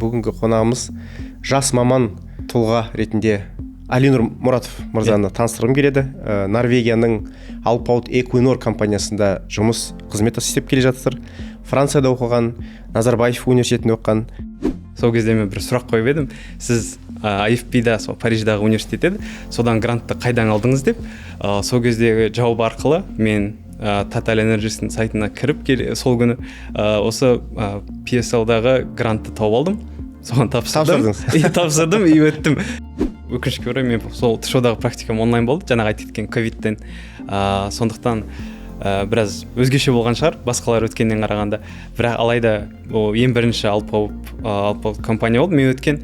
Бүгінгі қонағымыз жас маман тұлға ретінде Алинур Мұратов мырзаны таныстырғым келеді. Норвегияның Alpaut Equinor компаниясында жұмыс қызмет істеп келе жатыр. Францияда оқыған, Назарбаев университетінде оқыған. Сол кезде мен бір сұрақ қойып едім. Сіз IFP-да, сол Париждағы университет еді, содан грантты қайдан алдыңыз деп. Сол кездегі жауап арқылы мен Total Energies'дің сайтына кіріп сол күні осы PSL-дағы грантты тауып алдым. Соған тапсырдым и өттім. Өкінішке орай мен сол ТШО-дағы практикам онлайн болды, жаңағы айтып кеткен ковидтен. Сондықтан біраз өзгеше болған шығар, басқалар өткеннен қарағанда. Бірақ алайда ең бірінші Alpaut компания болды. Мен өткен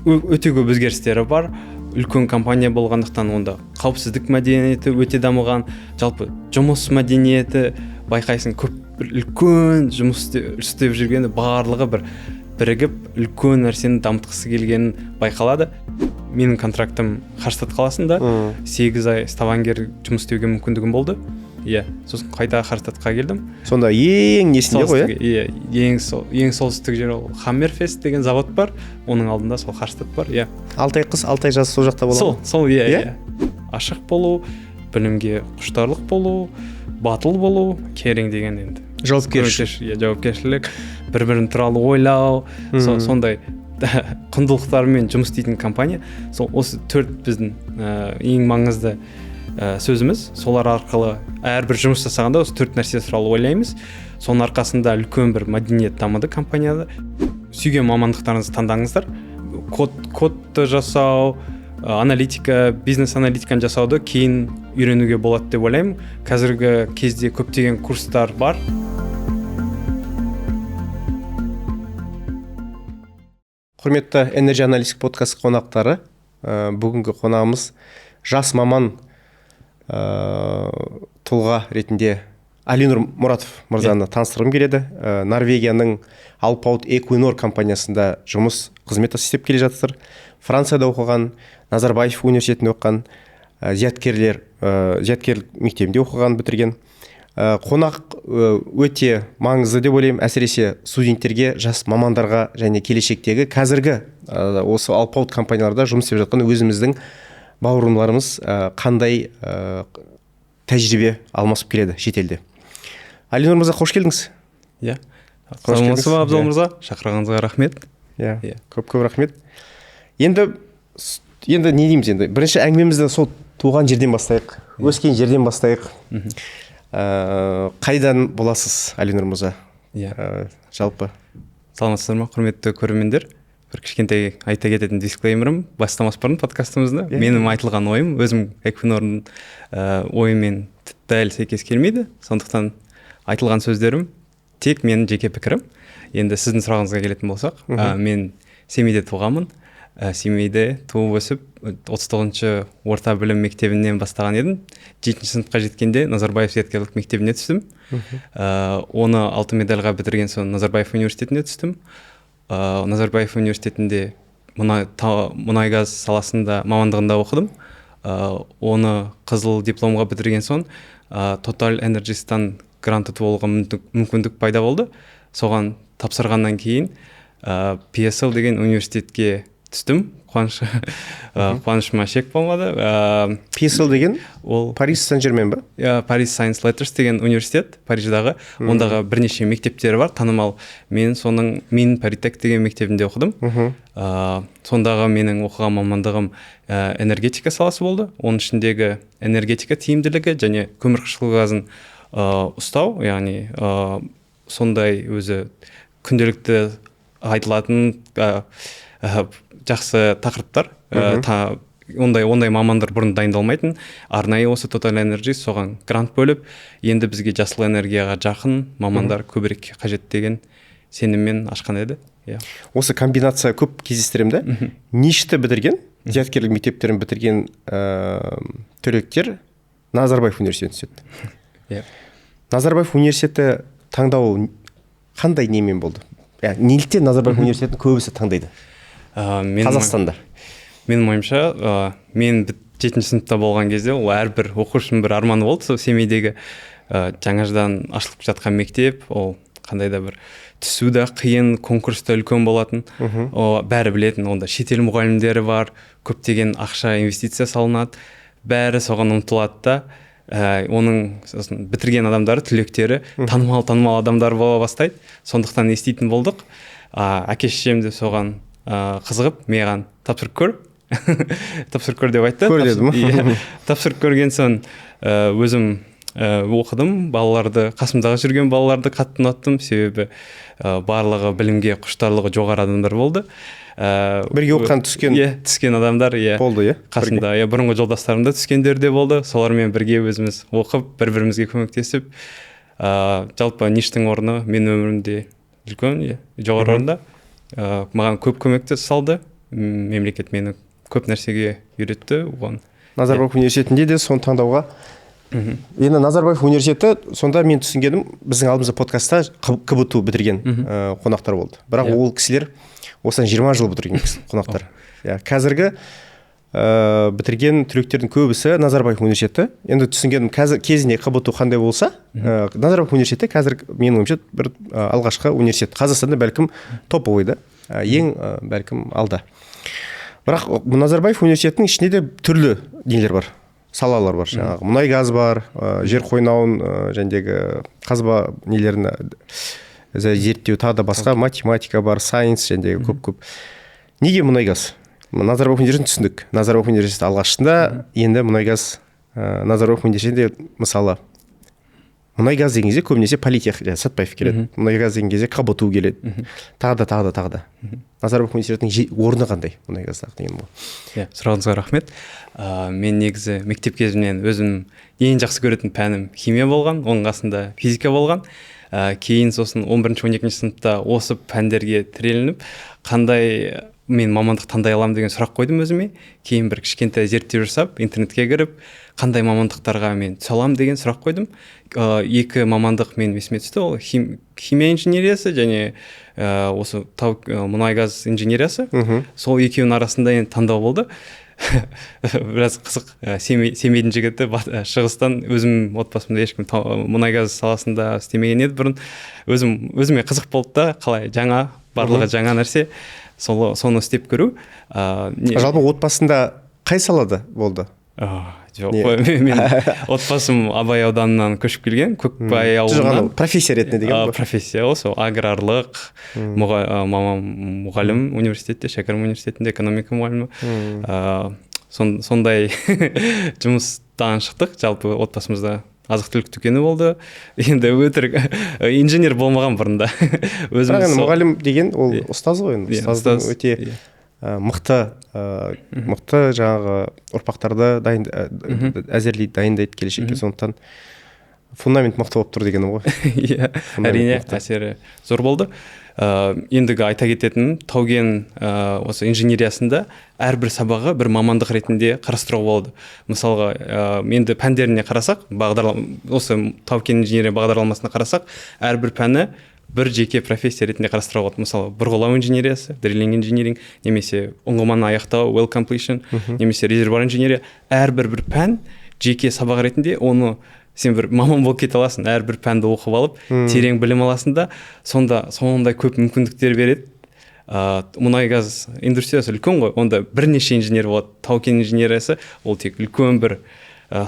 өте көп өзгерістері бар. Үлкен компания болғандықтан онда қауіпсіздік мәдениеті өте дамыған, жалпы жұмыс мәдениеті байқайсың, көп үлкен жұмыс істеп жүргені барлығы бірігіп үлкен нәрсені дамытқысы келгенін байқалады. Менің контрактым Харштад қаласында 8 ай Ставангер жұмыс істеуге мүмкіндігім болды. Сосын қайта Харштадқа келдім. Сонда ең несінде ғой? Ең солтүстік жер ол Hammerfest деген завод бар. Оның алдында сол Харштад бар. 6 ай қыз, 6 ай жаз сол жақта болады. Сол ашық болу, білімге құштарлық болу, батыл болу, керең деген енді. Жауапкершілік, бір-бірін туралы ойлау, сондай құндылықтармен жұмыс істейтін компания. Осы 4 біздің ең маңызды сөзіміз. Солар арқылы әрбір жұмыс жасағанда осы 4 нәрсе туралы ойлаймыз. Соның арқасында үлкен бір мәдениет дамыды компанияда. Сүйген мамандықтарыңызды таңдаңыздар. Кодты жасау, аналитика, бизнес аналитиканы жасауды кейін үйренуге болады деп ойлаймын. Қазіргі кезде көптеген курстар бар. Құрметті Energy Analytics подкаст қонақтары, бүгінгі қонағымыз жас маман тұлға ретінде Алинур Мұратов мырзаны таныстырғым келеді. Норвегияның Alpaut Equinor компаниясында жұмыс қызмет істеп келе жатыр. Францияда оқыған, Назарбаев университетінде оқыған, зияткерлік мектебінде оқыған, бітірген. Қонақ өте маңызды деп ойлаймын, әсіресе студенттерге, жас мамандарға және келешектегі қазіргі осы Alpaut компанияларда жұмыс істеп жатқан өзіміздің бауырларымыз қандай тәжірибе алмасып келеді шетелде. Алинур мырза, қош келдіңіз. Саламатсыз ба, Абзал мырза? Шақырғаныңызға рахмет. Көп рахмет. Енді не дейміз енді? Бірінші әңгімемізді сол туған жерден бастайық, өскен жерден бастайық. Қайдан боласыз, Алинур мырза? Жалпы. Саламатсыздар ма, құрметті көрермендер? Бір кішкентай айта кететін дисклеймерім, бастамас бұрын подкастымызды. Менің айтылған ойым, өзім Equinor'ның ойымен дәл сәйкес келмейді. Сондықтан айтылған сөздерім тек менің жеке пікірім. Енді сіздің сұрағыңызға келетін болсақ, мен Семейде туғанмын. Семейде туып өсіп, 39-шы орта білім мектебінен бастаған едім. 7-ші сыныпқа жеткенде Назарбаев зияткерлік мектебіне түстім. Оны 6 медальға бітірген соң Назарбаев университетіне түстім. Назарбаев университетінде мұнай-газ саласында мамандығында оқыдым. Оны қызыл дипломға бітірген соң Total Energies'тан грант ұтып алуға мүмкіндік пайда болды. Соған тапсырғаннан кейін PSL деген университетке түстім. Қуанышыма шек болмады. PSL деген ол Париж Сен-Жермен ба? Paris Science Letters деген университет, Париждағы. Ондағы бірнеше мектептері бар, танымал. Мен соның Политех деген мектебінде оқыдым. Сондағы менің оқыған мамандығым энергетика саласы болды. Оның ішіндегі энергетика тиімділігі және көмірқышқыл газын ұстау, яғни сондай өзі күнделікті айтылатын жақсы тақырыптар. Ондай мамандар бұрын дайындалмайтын. Арнайы осы Total Energies соған грант бөліп, енді бізге жасыл энергияға жақын мамандар көбірек қажет деген сеніммен ашқан еді. Осы комбинация көп кездестіремді. Ништі бітірген, зияткерлік мектептерін бітірген түлектер Назарбаев университетіне түседі. Назарбаев университеті таңдау қандай немен болды? Неліктен Назарбаев университетін көбісі таңдайды? Қазақстанда. Менің ойымша, мен 7-ші сыныпта болған кезде ол әрбір оқушының бір арманы болды. Сол Семейдегі жаңадан ашылып жатқан мектеп, ол қандай да бір түсу да қиын, конкурс та үлкен болатын. Бәрі білетін, онда шетел мұғалімдері бар, көптеген ақша инвестиция салынады, бәрі соған ұмтылады да. Оның сосын бітірген адамдары, түлектері танымал адамдар бола бастайды. Сондықтан еститін болдық. Әке шешем де соған қызығып, маған тапсырып көр. Тапсырып көр деп айтты. Көр дедім. Тапсырып көрген соң өзім оқыдым. Балаларды, қасымдағы жүрген балаларды қатты ұнаттым, себебі барлығы білімге құштарлығы жоғары адамдар болды. Бірге оқыған түскен адамдар болды, қасымда бұрынғы жолдастарым да түскендер де болды. Солармен бірге өзіміз оқып, бір-бірімізге көмектесіп, жалпы ништің орны мен өмірімде үлкен, жоғары орында. Маған көп көмекті салды. Мемлекет мені көп нәрсеге үйретті. Назарбаев университетінде де соны таңдауға. Енді Назарбаев университеті, сонда мен түсінгенім, біздің алдымызда подкастта КБТУ бітірген қонақтар болды. Бірақ ол кісілер осыдан 20 жыл бітірген қонақтар. Қазіргі бітірген түлектердің көбісі Назарбаев университеті. Енді түсінгенім, кезінде КБТУ қандай болса, Назарбаев университеті қазір менің ойымша бір алғашқы университет. Қазақстанда бәлкім топовый да, ең бәлкім алда. Бірақ Назарбаев университетінің ішінде де түрлі нелер бар, салалар бар. Жаңағы мұнай газ бар, жер қойнауын жәндегі қазба нелерін зерттеу, тағы да басқа математика бар, сайенс жәндегі көп-көп. Неге мұнай газ? Назарбаев университетін түсіндік. Назарбаев университеті алғашында, енді мұнай газ Назарбаев университетінде мысалы мұнай газ деген кезде көбінесе политех, Сәтпаев келеді. Мұнай газ деген кезде КБТУ келеді. Тағы да. Назарбаев университетінің орны қандай мұнай газдағы деген бұл? Сұрағыңызға рахмет. Мен негізі мектеп кезімнен өзім ең жақсы көретін пәнім химия болған, оның қасында физика болған. Кейін сосын 11-12 сыныпта осы пәндерге тірелініп, қандай мен мамандық таңдай аламын деген сұрақ қойдым өзіме. Кейін бір кішкентай зерттеу жасап, интернетке кіріп, қандай мамандықтарға мен түсе аламын деген сұрақ қойдым. Екі мамандық мен есіме түсті, ол химия инженериясы және осы мұнай газ инженериясы. Сол екеуінің арасында енді таңдау болды. Біраз қызық. Семейдің жігіті, шығыстан, өзім отбасымда ешкім мұнай газ саласында істемеген еді бұрын. Өзіме қызық болды да, қалай барлығы жаңа нәрсе. Соны істеп көру. Жалпы отбасында қай салада болды? Жоқ, мен отбасым Абай ауданынан көшіп келген, Көкбай ауылынан. Профессия ретінде деген? Профессия, осы аграрлық, мамам мұғалім университетте, Шәкәрім университетінде экономика мұғалімі. Сондай жұмыстан шықтық, жалпы отбасымызда азық-түлік дүкені болды. Енді өтірік инженер болмаған бұрында. Бірақ мұғалім деген ол ұстаз ғой, ұстаздың өте мықты жаңағы ұрпақтарды әзірлейді, дайындайды келешекке, сондықтан фундамент мықты болып тұр дегенім ғой. Әрине әсері зор болды. Ендігі айта кететінім, Тау-Кен осы инженериясында әрбір сабағы бір мамандық ретінде қарастыруға болды. Мысалға, енді пәндеріне қарасақ, осы Тау-Кен инженерия бағдарламасына қарасақ, әрбір пәні бір жеке профессия ретінде қарастыруға болады. Мысалы, бұрғылау инженериясы, дриллинг инженеринг, немесе ұңғыманы аяқтау, well completion, немесе резервуар инженерия. Әрбір бір пән жеке сабақ ретінде оны сен бір маман болып кете аласың, әрбір пәнді оқып алып, терең білім аласың да, сондай көп мүмкіндіктер береді. Мұнай газ индустриясы үлкен ғой, онда бірнеше инженер болады. Тау-Кен инженериясы ол тек үлкен бір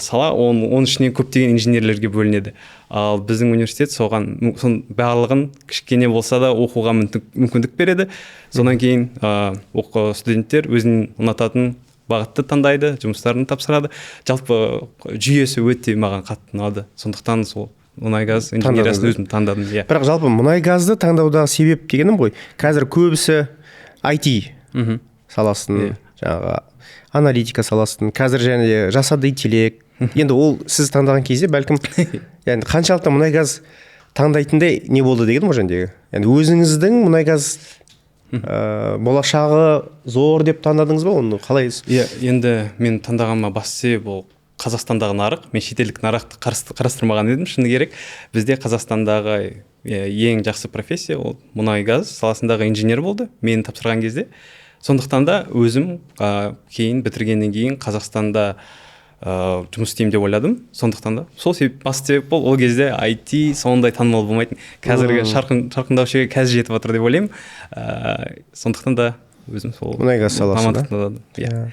сала, оның ішінен көптеген инженерлерге бөлінеді. Ал біздің университет соған барлығын кішкене болса да оқуға мүмкіндік береді. Содан кейін студенттер өзінің ұнататын бағытты таңдайды, жұмыстарын тапсырады. Жалпы жүйесі өте маған қатты ұнады. Сондықтан сол мұнай газ инженериясын өзім таңдадым. Бірақ жалпы мұнай газды таңдаудағы себеп дегенім ғой, қазір көбісі IT саласын, жаңағы аналитика саласын, қазір және жасанды интеллект. Енді ол сіз таңдаған кезде бәлкім қаншалықты мұнай газ таңдайтындай не болды деген ғой жәндегі. Өзіңіздің мұнай газ болашағы зор деп таңдадыңыз ба, оны қалай? Енді мен таңдағаныма басты себеп ол Қазақстандағы нарық. Мен шетелдік нарықты қарастырмаған едім, шыны керек. Бізде Қазақстандағы ең жақсы профессия ол мұнай газ саласындағы инженер болды мені тапсырған кезде. Сондықтан да өзім кейін бітіргеннен кейін Қазақстанда жұмыс істеймін деп ойладым. Сондықтан да сол басты себеп ол кезде IT сондай танымал болмайтын. Қазіргі шарқындаушы қазір жетіп отыр деп ойлаймын. Сондықтан да өзім сол мұнай-газ саласы да? Иә.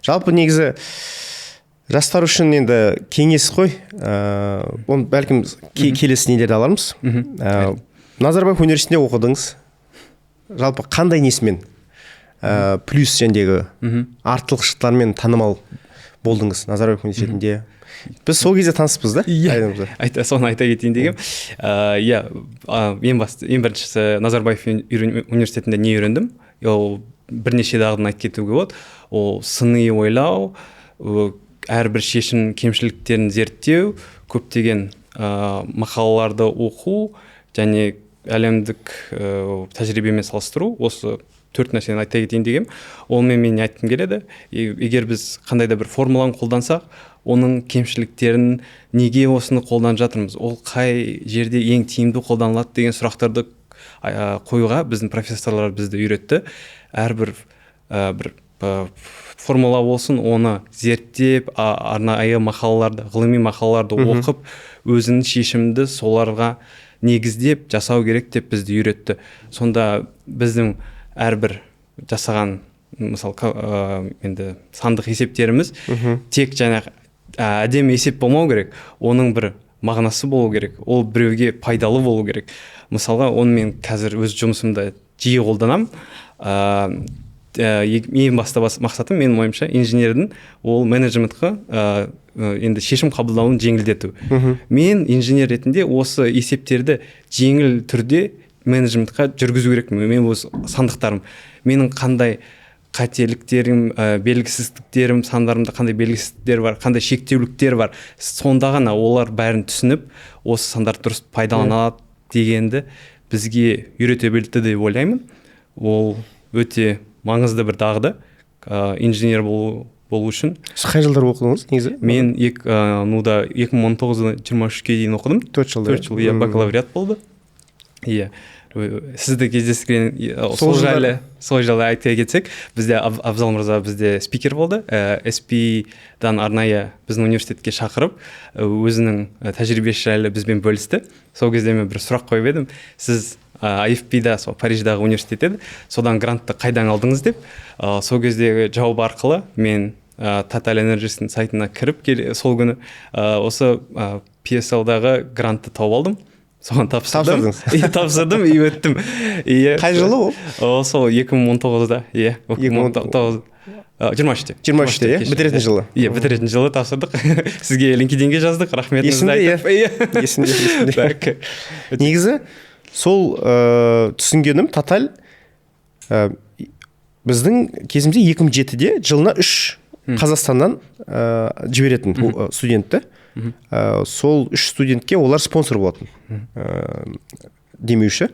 Жалпы негізі жастар үшін енді кеңес қой. Оны бәлкім келесі нелерді алармыз. Назарбаев университетінде оқыдыңыз. Жалпы қандай несімен плюс жендегі артықшылықтармен танымал болдыңыз Назарбаев университетінде? Біз сол кезде таныспыз да? Соны айта кетейін дегем. Ең біріншісі Назарбаев университетінде не үйрендім? Ол бірнеше дағдыны айтып кетуге болады. Ол сыни ойлау, әрбір шешім кемшіліктерін зерттеу, көптеген мақалаларды оқу және әлемдік тәжірибемен салыстыру. Осы 4 нәрсені айта кетейін дегем. Олмен мен айтқым келеді. Егер біз қандай да бір формуланы қолдансақ, оның кемшіліктерін, неге осыны қолданып жатырмыз, ол қай жерде ең тиімді қолданылады деген сұрақтарды қоюға біздің профессорлар бізді үйретті. Әрбір бір формула болсын, оны зерттеп, арнайы мақалаларды, ғылыми мақалаларды оқып, өзінің шешімді соларға негіздеп жасау керек деп бізді үйретті. Сонда біздің әрбір жасаған енді сандық есептеріміз тек әдемі есеп болмау керек, оның бір мағынасы болу керек, ол біреуге пайдалы болу керек. Мысалға, оны мен қазір өз жұмысымда жиі қолданамын. Ең басты мақсатым, менің ойымша, инженердің ол менеджментқа енді шешім қабылдауын жеңілдету. Мен инженер ретінде осы есептерді жеңіл түрде менеджментқа жүргізу керек. Мен өз сандықтарым, менің қандай қателіктерім, белгісіздіктерім, сандарымда қандай белгісіздіктер бар, қандай шектеуліктер бар, сонда ғана олар бәрін түсініп, осы сандарды дұрыс пайдаланады дегенді бізге үйрете білді деп ойлаймын. Ол өте маңызды бір дағды инженер болу үшін. Сіз қай жылдар оқыдыңыз негізі? Мен 2019-23-ке дейін оқыдым. 4 жыл, бакалавриат болды. Сізді кездескен сол жайлы айта кетсек, бізде Абзал мырза бізде спикер болды. SP-дан арнайы біздің университетке шақырып, өзінің тәжірибесі жайлы бізбен бөлісті. Сол кезде мен бір сұрақ қойып едім. Сіз IFP-да, Париждағы университет еді, содан грантты қайдан алдыңыз деп. Сол кездегі жауап арқылы мен Total Energies'дің сайтына кіріп, сол күні осы PSL-дағы грантты тауып алдым. Соған тапсырдым. Тапсырдым и өттім. Қай жылы ол? Сол 2019-да. 23-те. 23-те, бітіретін жылы. Бітіретін жылы тапсырдық. Сізге LinkedIn-ге жаздық, рахметіңізді айтып. Есімде. Негізі, сол түсінгенім, Total біздің кезімде 2007-де жылына 3 Қазақстаннан жіберетін студентті. Сол 3 студентке олар спонсор болатын. Демеуші.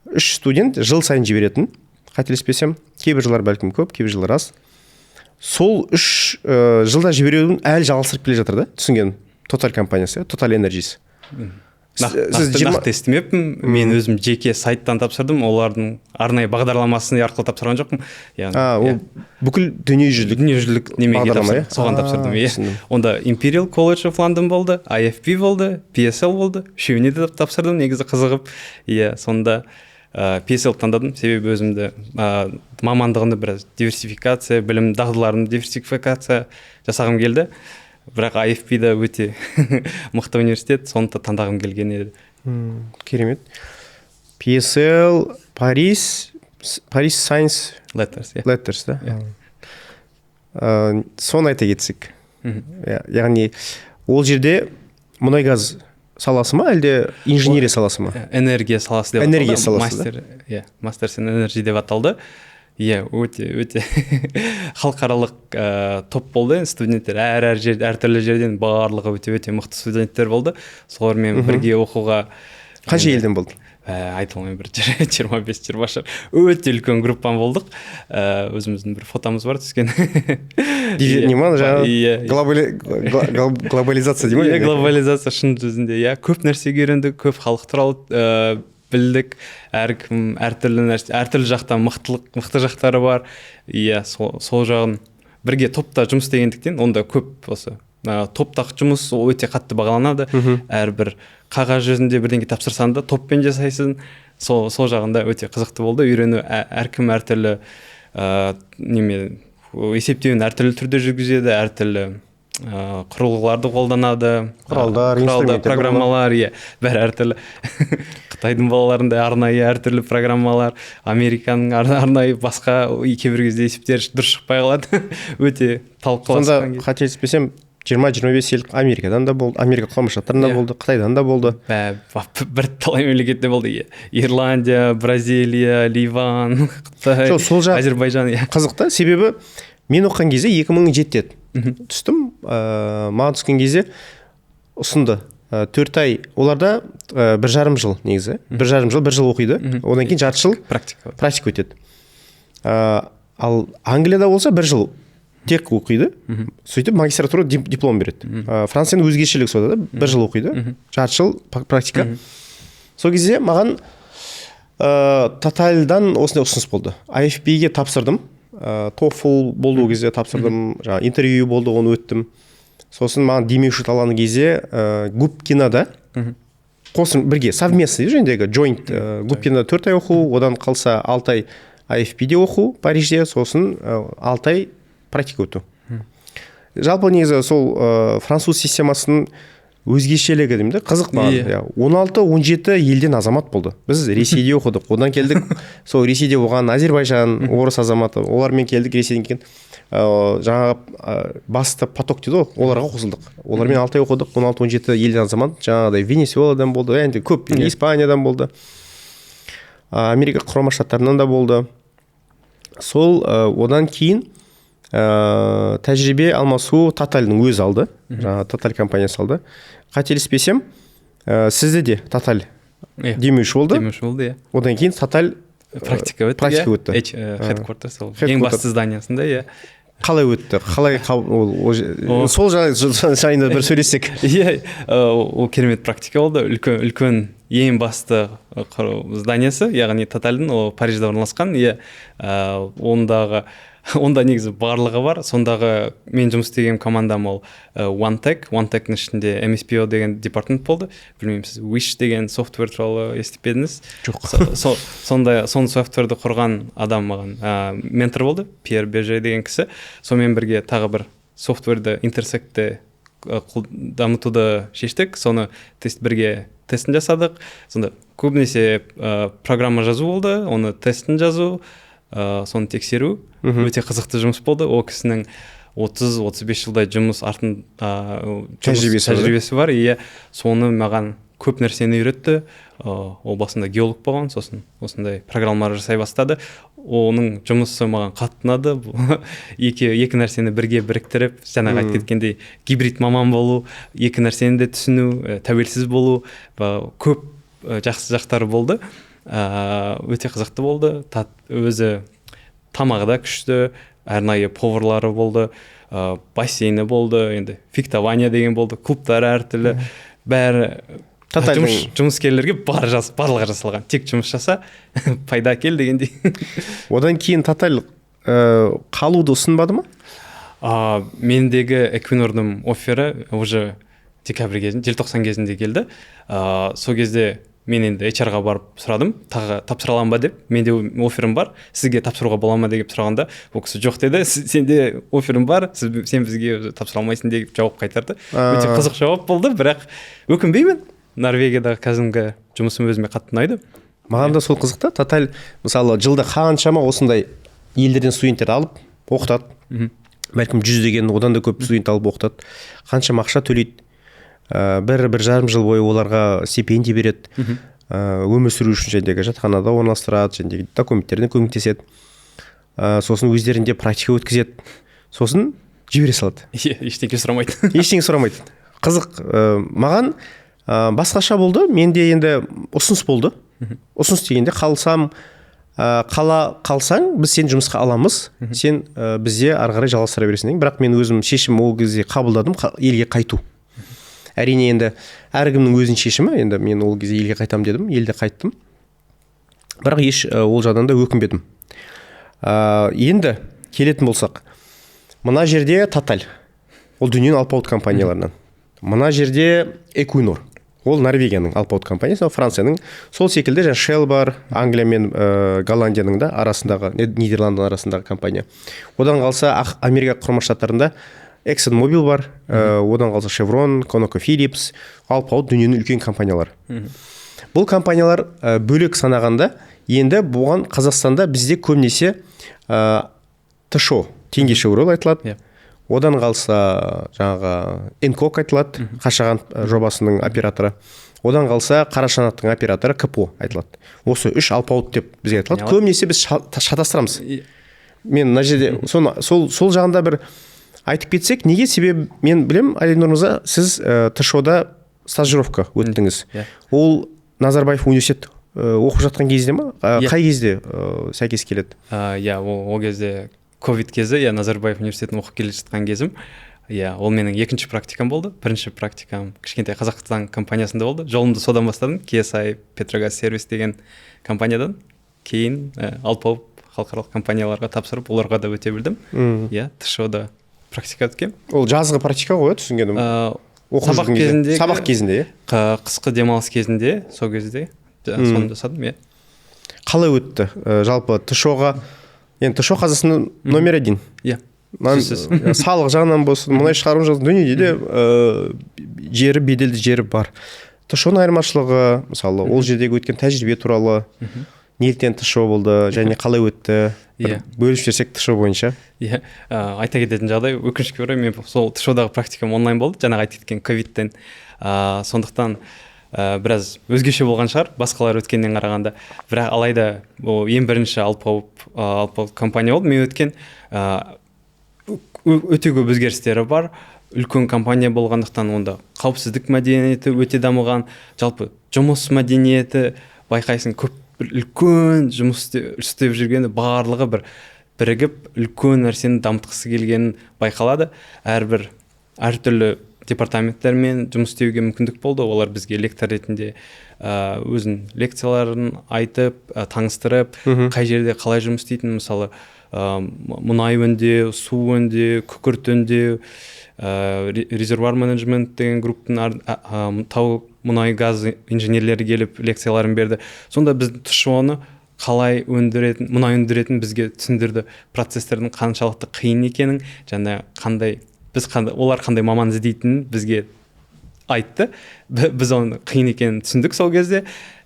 3 студент жыл сайын жіберетін. Қателеспесем, кейбір жылдар бәлкім көп, кейбір жылдар аз. Сол 3 жылда жіберуін әлі жалғастырып келе жатыр да, түсінгенім. Total компаниясы, Total Energies. Нақты естімеппін. Мен өзім жеке сайттан тапсырдым, олардың арнайы бағдарламасын арқылы тапсырған жоқпын. Ол бүкіл дүниежүзілік немеге тапсырдым, соған тапсырдым. Онда Imperial College of London болды, IFP болды, PSL болды. Үшеуіне де тапсырдым, негізі қызығып. Сонда PSL таңдадым, себебі өзімді мамандығымды біраз диверсификация, білім дағдыларымды диверсификация жасағым келді. Бірақ IFP-да өте мықты университет, соны таңдағым келген еді. Керемет. PSL, Paris Science Letters, да? Соны айта кетсек. Яғни, ол жерде мұнай-газ саласы ма, әлде инженерия саласы ма? Энергия саласы деп аталды. Энергия саласы, да? Masters in Energy деп аталды. Өте халықаралық топ болды. Студенттер әртүрлі жерден барлығы өте мықты студенттер болды. Солармен бірге оқуға. Қанша елден болды? Айтылмай бір 25-20 өте үлкен группан болдық. Өзіміздің бір фотомыз бар түскен. Глобализация дей ма? Глобализация шын жүзінде. Көп нәрсеге үйрендік, көп халық туралы білдік, әркім әртүрлі жақтан мықты жақтары бар. Сол жағын бірге топта жұмыс істегендіктен онда көп осы топтағы жұмыс ол өте қатты бағаланады. Әрбір қағаз жүзінде бірдеңе тапсырсаң да топпен жасайсың. Сол жағында өте қызықты болды. Үйрену әркім әртүрлі есептеуін әртүрлі түрде жүргізеді, әртүрлі құрылғыларды қолданады, құралдар, программалар, бәрі әртүрлі. Қытайдың балаларында арнайы әртүрлі программалар, Американың арнайы басқа кейбір кезде есептер дұрыс шықпай қалады. Өте талқыласқан. Сонда қателеспесем 20-25 ел Америкадан да болды, Америка құрама штаттарында болды, Қытайдан да болды. Бір талай мемлекетте болды. Ирландия, Бразилия, Ливан, Қытай, Әзербайжан. Қызықты, себебі мен оқыған кезде 2007-те түстім, маған түскен кезде ұсынды. 4 ай, оларда 1,5 жыл негізі. 1,5 жыл оқиды, одан кейін жарты жыл практика өтеді. Ал Англияда болса 1 жыл тек оқиды, сөйтіп магистратура диплом береді. Францияның өзгешелігі сода да 1 жыл оқиды, жарты жыл практика. Сол кезде маған Тотальдан осындай ұсыныс болды. IFB-ге тапсырдым, TOEFL болды ол кезде тапсырдым, интервью болды, оны өттім. Сосын маған демеуші таланы кезде Губкинада қосын бірге совместный жөндегі joint Губкинада 4 ай оқу, одан қалса 6 ай IFB-де оқу Парижде, сосын 6 ай практика өту. Жалпы негізі сол француз системасының өзгешелігі деймін де, қызық маған. 16-17 елден азамат болды. Біз Ресейде оқыдық, одан келдік, сол Ресейде оған Азербайжан, орыс азаматы, олармен келдік, Ресейден келген жаңағы басты поток дейді ғой, оларға қосылдық. Олармен 6 ай оқыдық, 16-17 елден азамат, жаңағыдай Венесуэладан болды, енді көп, Испаниядан болды, Америка құрама штаттарынан да болды. Сол одан кейін тәжірибе алмасу Тотальның өзі алды, жаңа Тоталь компаниясы алды. Қателеспесем, сізде де Тоталь демеуші болды. Одан кейін Тоталь практика өтті. Headquarters, ең басты зданиясында. Қалай өтті? Қалай сол жайында бір сөйлессек. Ол керемет практика болды. Үлкен ең басты зданиясы, яғни Тотальдың ол Парижде орналасқан. Онда негізі барлығы бар. Сондағы мен жұмыс істеген командам ол OneTech-ның ішінде MSPO деген департамент болды. Білмеймін, сіз Wish деген софтвер туралы естіп пе едіңіз? Жоқ. Соны софтверді құрған адам маған ментор болды, Пьер Беже деген кісі. Сонымен бірге тағы бір софтверді интерсектте дамытуды шештік. Соны бірге тестін жасадық. Сонда көбінесе программа жазу болды, оны тестін жазу, соны тексеру өте қызықты жұмыс болды. Ол кісінің 30-35 жылдай жұмыс тәжірибесі бар. Соны маған көп нәрсені үйретті. Ол басында геолог болған, сосын осындай программалар жасай бастады. Оның жұмысы маған қатты ұнады. Екі нәрсені бірге біріктіріп, жаңағы айтып кеткендей гибрид маман болу, екі нәрсені де түсіну, тәуелсіз болу, көп жақсы жақтары болды. Өте қызықты болды. Өзі тамағы да күшті, арнайы поварлары болды, бассейні болды, енді фехтование деген болды, клубтары әртүрлі, бәрі жұмыскерлерге барлығы жасалған. Тек жұмыс жаса, пайда әкел дегендей. Одан кейін Тоталь қалуды ұсынбады ма? Мендегі Эквинордың оффері уже декабрь кезінде, желтоқсан кезінде келді. Сол кезде мен енді HR-ға барып сұрадым, тағы тапсыра аламын ба деп. Менде офферім бар, сізге тапсыруға бола ма деп сұрағанда, ол кісі жоқ деді. Сенде офферім бар, сен бізге тапсыра алмайсың деп жауап қайтарды. Өте қызық жауап болды, бірақ өкінбеймін. Норвегиядағы кәдімгі жұмысым өзіме қатты ұнайды. Маған да сол қызықты. Тоталь мысалы жылда қаншама осындай елдерден студенттер алып оқытады. Бәлкім 100-деген, одан да көп студент алып оқытады. Қаншама ақша төлейді. 1,5 жыл бойы оларға стипендия береді. Өмір сүру үшін жәндегі жатақханада орналастырады, жәндегі документтеріне көмектеседі. Сосын өздерінде практика өткізеді. Сосын жібере салады. Ештеңе сұрамайды. Ештеңе сұрамайды. Қызық. Маған басқаша болды. Менде енді ұсыныс болды. Ұсыныс дегенде қалсаң, біз сен жұмысқа аламыз, сен бізде ары қарай жалғастыра бересің. Бірақ мен өзім шешім ол кезде қабылдадым, елге қайту. Әрине енді әркімнің өзінің шешімі, енді мен ол кезде елге қайтам дедім, елде қайттым. Бірақ ол жағдан да өкінбедім. Енді келетін болсақ, Мына жерде Total, ол дүниенің алпауыт компанияларынан. Мына жерде Equinor, ол Норвегияның алпауыт компаниясы, Францияның. Сол секілді Shell бар, Англия мен Голландияның да арасындағы, Нидерландының арасындағы компания. Одан қалса Америка құрама штаттарында ExxonMobil бар, одан қалса Chevron, ConocoPhillips, алпауыт дүниенің үлкен компаниялар. Бұл компаниялар бөлек санағанда, енді бұған Қазақстанда бізде көбінесе ТШО, теңгешевройл айтылады. Одан қалса жаңағы Энкок айтылады, Қашаған жобасының операторы. Одан қалса Қарашанаттың операторы КПО айтылады. Осы үш алпауыт деп бізге айтылады. Көбінесе біз шатастырамыз. Мен мына жерде сол жағында бір айтып кетсек, неге? Себебі мен білем, Әлинұр мырза, сіз ТШО-да стажировка өттіңіз. Ол Назарбаев университет оқып жатқан кезде ма? Қай кезде сәйкес келеді? Ол кезде ковид кезі, Назарбаев университетін оқып келе жатқан кезім. Ол менің екінші практикам болды. Бірінші практикам кішкентай Қазақстан компаниясында болды. Жолымды содан бастадым. KSI Petrogaz Service деген компаниядан. Кейін алпауыт халықаралық компанияларға тапсырып, оларға да өте білдім. ТШО-да практика өткем. Ол жазғы практика ғой, түсінгенім. Сабақ кезінде, қысқы демалыс кезінде, сол кезде соны жасадым. Қалай өтті? Жалпы ТШО-ға, енді ТШО Қазақстанның номер 1. Салық жағынан болсын, мұнай шығарым жазды, дүниеде де жері, беделді жері бар. ТШО-ның айырмашылығы, мысалы, ол жердегі өткен тәжірибе туралы, неліктен ТШО болды, және қалай өтті, бөліп жіберсек ТШО бойынша. Айта кететін жағдай, өкінішке орай, мен сол ТШО-дағы практикам онлайн болды, жаңағы айтып кеткен ковидтен. Сондықтан біраз өзгеше болған шығар, басқалар өткеннен қарағанда. Бірақ алайда ең бірінші алпауыт компания болды. Мен өткен өте көп өзгерістері бар. Үлкен компания болғандықтан онда қауіпсіздік мәдениеті өте дамыған, жалпы жұмыс мәдениеті байқайсың, көп үлкен жұмыс істеп жүргені барлығы бірігіп үлкен нәрсені дамытқысы келгенін байқалады. Әртүрлі департаменттермен жұмыс істеуге мүмкіндік болды. Олар бізге лектор ретінде өзін лекцияларын айтып, таныстырып, қай жерде қалай жұмыс істейтін, мысалы мұнай өңдеу, су өңдеу, күкірт өңдеу, резервуар менеджмент деген групптың тау мұнай газ инженерлері келіп лекцияларын берді. Сонда біз ТШО-ны қалай мұнай өндіретін бізге түсіндірді, процесстердің қаншалықты қиын екенін, және олар қандай маман іздейтінін бізге айтты. Біз оның қиын екенін түсіндік сол кезде.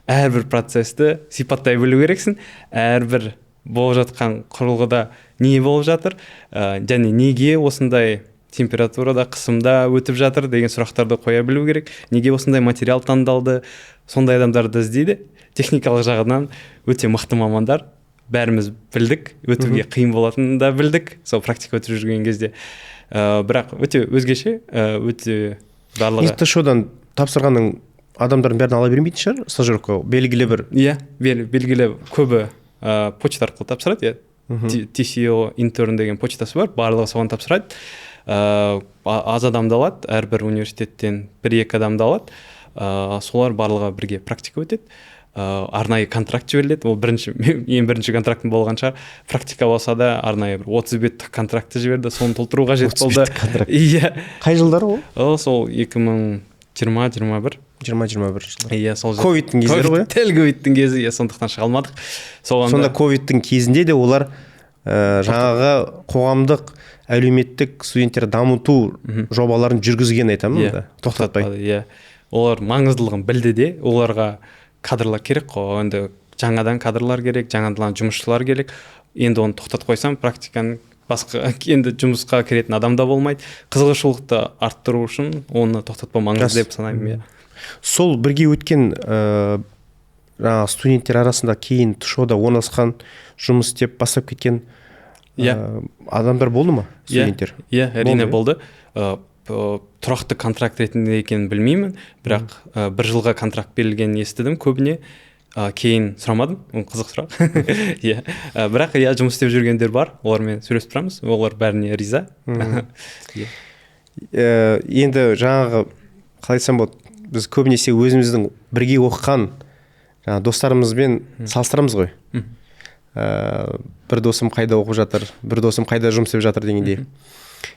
Әрбір процесті сипаттай білу керексің, әрбір болып жатқан құрылғыда не болып жатыр, және неге осындай температурада, қысымда өтіп жатыр деген сұрақтарды қоя білу керек. Неге осындай материал таңдалды, сондай адамдарды іздейді. Техникалық жағынан өте мықты мамандар, бәріміз білдік, өтуге қиын болатынын да білдік, сол практика өтіп жүрген кезде. Бірақ өте өзгеше, өте барлығы. ТШО-дан тапсырғанның адамдардың бәрін ала бермейтін шығар, стажировка белгілі бір? Белгілі көбі почта арқылы тапсырады. TCO интерн деген почтасы бар, барлығы соған тапсырады. Аз адамды алады, әрбір университеттен 1-2 адамды алады. Солар барлығы бірге практика өтеді. Арнайы контракт жіберіледі. Ол ең бірінші контрактым болған шығар. Практика болса да арнайы бір 30 беттік контракты жіберді, соны толтыру қажет болды. Қай жылдары ол? Сол 2020-21. 20-21 жылдар. Сол ковидтің кездері ғой? Ковидтің кезі, сондықтан шыға алмадық. Сонда ковидтің кезінде де олар жаңағы қоғамдық әлеуметтік студенттер дамыту жобаларын жүргізген айтамын, тоқтатпай. Олар маңыздылығын білді де, оларға кадрлар керек қой, енді жаңадан кадрлар керек, жаңадан жұмысшылар керек. Енді оны тоқтатып қойсам, практиканың басқа енді жұмысқа кіретін адам да болмайды. Қызығушылықты арттыру үшін оны тоқтатпау маңызды деп санаймын. Сол бірге өткен студенттер арасында кейін ТШО-да орналасқан, жұмыс істеп бастап кеткен адамдар болды ма, студенттер? Әрине болды. Тұрақты контракт ретінде екенін білмеймін, бірақ 1 жылға контракт берілгенін естідім көбіне. Кейін сұрамадым, қызық сұрақ. Бірақ жұмыс істеп жүргендер бар, олармен сөйлесіп тұрамыз, олар бәріне риза. Енді жаңағы қалай айтсам болады, біз көбінесе өзіміздің бірге оқыған достарымызбен салыстырамыз ғой. Бір досым қайда оқып жатыр, бір досым қайда жұмыс істеп жатыр дегендей.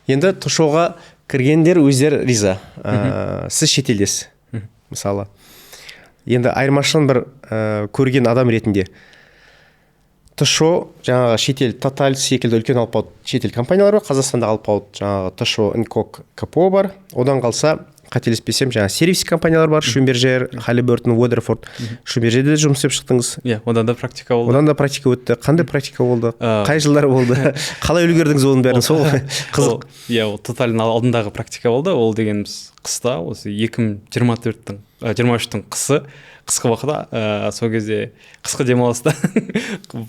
Енді тшоға кіргендер өздері риза. Сіз шетелдесіз мысалы. Енді айырмашылығын бір көрген адам ретінде тшо жаңағы шетел Тоталь секілді үлкен алпауыт шетел компаниялар бар. Қазақстанда алпауыт жаңағы тшо, Инкок, КПО бар. Одан қалса қателеспесем жаңағы сервис компаниялар бар. Шумбержер, Халибертон, Уодерфорд. Шумбержерде жұмыс істеп шықтыңыз. Иә, одан да практика болды. Одан да практика өтті. Қандай практика болды? Қай жылдар болды? Қалай үлгердіңіз оның бәрін? Сол қызық. Иә, ол Тотальдың алдындағы практика болды. Ол дегеніміз қыста, осы 2023-тің қысқы уақытта, сол кезде қысқы демалыста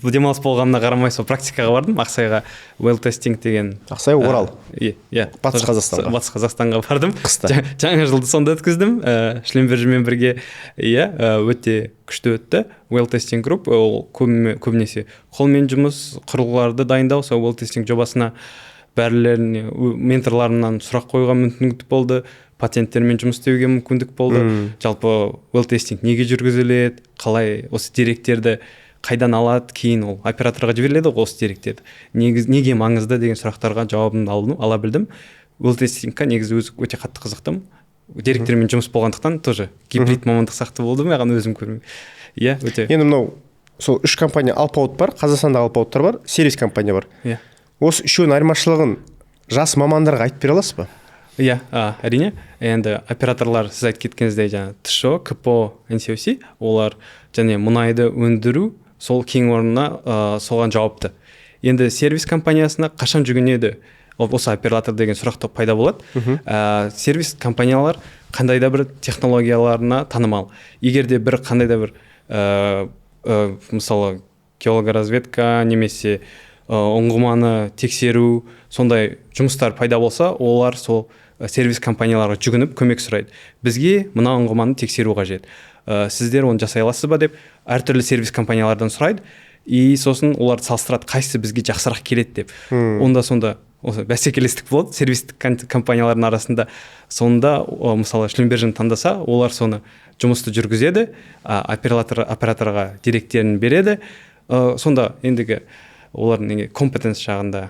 демалыс болғанына қарамай сол практикаға бардым. Ақсайға well testing деген. Ақсай, Орал. Иә, Батыс Қазақстанға бардым. Қыста. Жаңа жылды сонда өткіздім. Шлембержмен бірге. Иә, өте күшті өтті. Well testing групп, ол көбінесе қолмен жұмыс, құрылғыларды дайындау, сол well testing жобасына бәрілеріне менторларымнан сұрақ қоюға мүмкіндік болды, патенттермен жұмыс істеуге мүмкіндік болды. Жалпы well testing неге жүргізіледі, қалай осы деректерді қайдан алады, кейін ол операторға жіберіледі осы деректерді. Неге маңызды деген сұрақтарға жауабын ала білдім. Well testingқа негізі өзі өте қатты қызықтым. Деректермен жұмыс болғандықтан тоже гибрид мамандық сияқты болды маған өзім көрмей. Иә, өте. Енді мынау сол 3 компания алпауыт бар, Қазақстанда алпауыттар бар, сервис компания бар. Иә. Осы үшеуінің айырмашылығын жас мамандарға айтып бере аласыз ба? Иә, әрине. Енді операторлар сіз айтып кеткеніңіздей жаңа ТШО, КПО, NCOC, олар және мұнайды өндіру сол кен орнына соған жауапты. Енді сервис компаниясына қашан жүгінеді? Осы оператор деген сұрақ пайда болады. Сервис компаниялар қандай да бір технологияларына танымал. Егер де бір қандай да бір мысалы геологоразведка немесе ұңғыманы тексеру сондай жұмыстар пайда болса, олар сол сервис компанияларға жүгініп көмек сұрайды. Бізге мына ұңғыманы тексеру қажет. Сіздер оны жасай аласыз ба деп әртүрлі сервис компаниялардан сұрайды. И сосын олар салыстырады, қайсысы бізге жақсырақ келеді деп. Онда осы бәсекелестік болады сервистік компаниялардың арасында. Сонда мысалы Шлюмбержен таңдаса, олар соны жұмысты жүргізеді, операторға деректерін береді. Сонда ендігі олардың компетенс жағында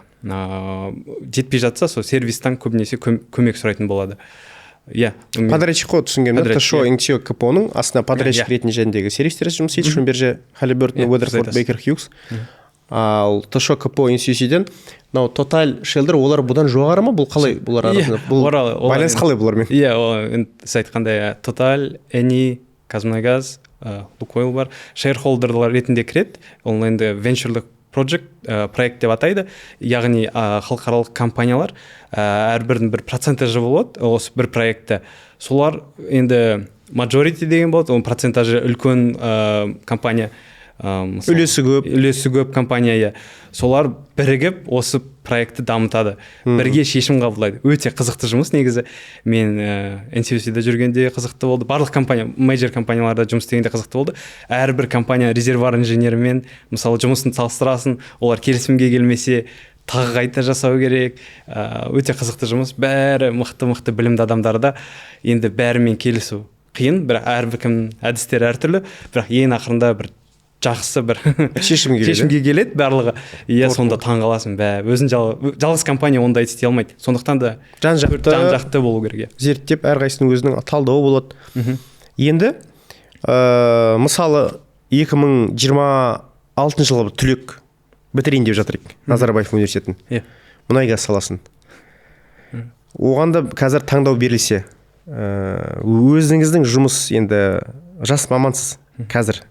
жетпей жатса, сол сервистан көбінесе көмек сұрайтын болады. Иә. Подрядчик қой түсінген. ТШО, NCO, КПО-ның астына подрядчик ретінде жөніндегі сервистер жұмыс істейді. Шумберже, Халибертон, Уодерфорд, Бейкер Хьюз. Ал ТШО, КПО, NCOC-ден мынау Тоталь, Шелдер, олар бұдан жоғары ма? Бұл қалай? Бұлар арасында байланыс қалай бұлармен? Иә, сіз айтқандай Тоталь, Эни, Казмунайгаз, Лукойл бар, шейрхолдерлар ретінде кіреді. Ол енді венчурлық проект деп атайды. Яғни халықаралық компаниялар әрбірдің бір процентажы болады осы бір проектті. Солар енді majority деген болады, оның процентажы үлкен компания. Үлесі көп компания. Солар бірігіп осы проектті дамытады. Бірге шешім қабылдайды. Өте қызықты жұмыс негізі. Мен NCOC-де жүргенде қызықты болды. Барлық компания, мейджор компанияларда жұмыс істегенде қызықты болды. Әрбір компания резервуар инженерімен мысалы жұмысын салыстырасын, олар келісімге келмесе тағы қайта жасау керек. Өте қызықты жұмыс. Бәрі мықты білімді адамдарда. Енді бәрімен келісу қиын, бірақ әрбір кімнің әдістері әртүрлі, бірақ ең ақырында бір жақсы бір шешімге келеді барлығы. Иә, сонда таңғаласың. Өзін жалғыз компания ондай істей алмайды. Сондықтан да жан-жақты болу керек. Зерттеп, әрқайсының өзінің талдауы болады. Енді мысалы 2026 жылы түлек бітірейін деп жатыр едік Назарбаев университетін. Мұнай-газ саласын. Оған да қазір таңдау берілсе, өзіңіздің жұмыс енді жас мамансыз қазір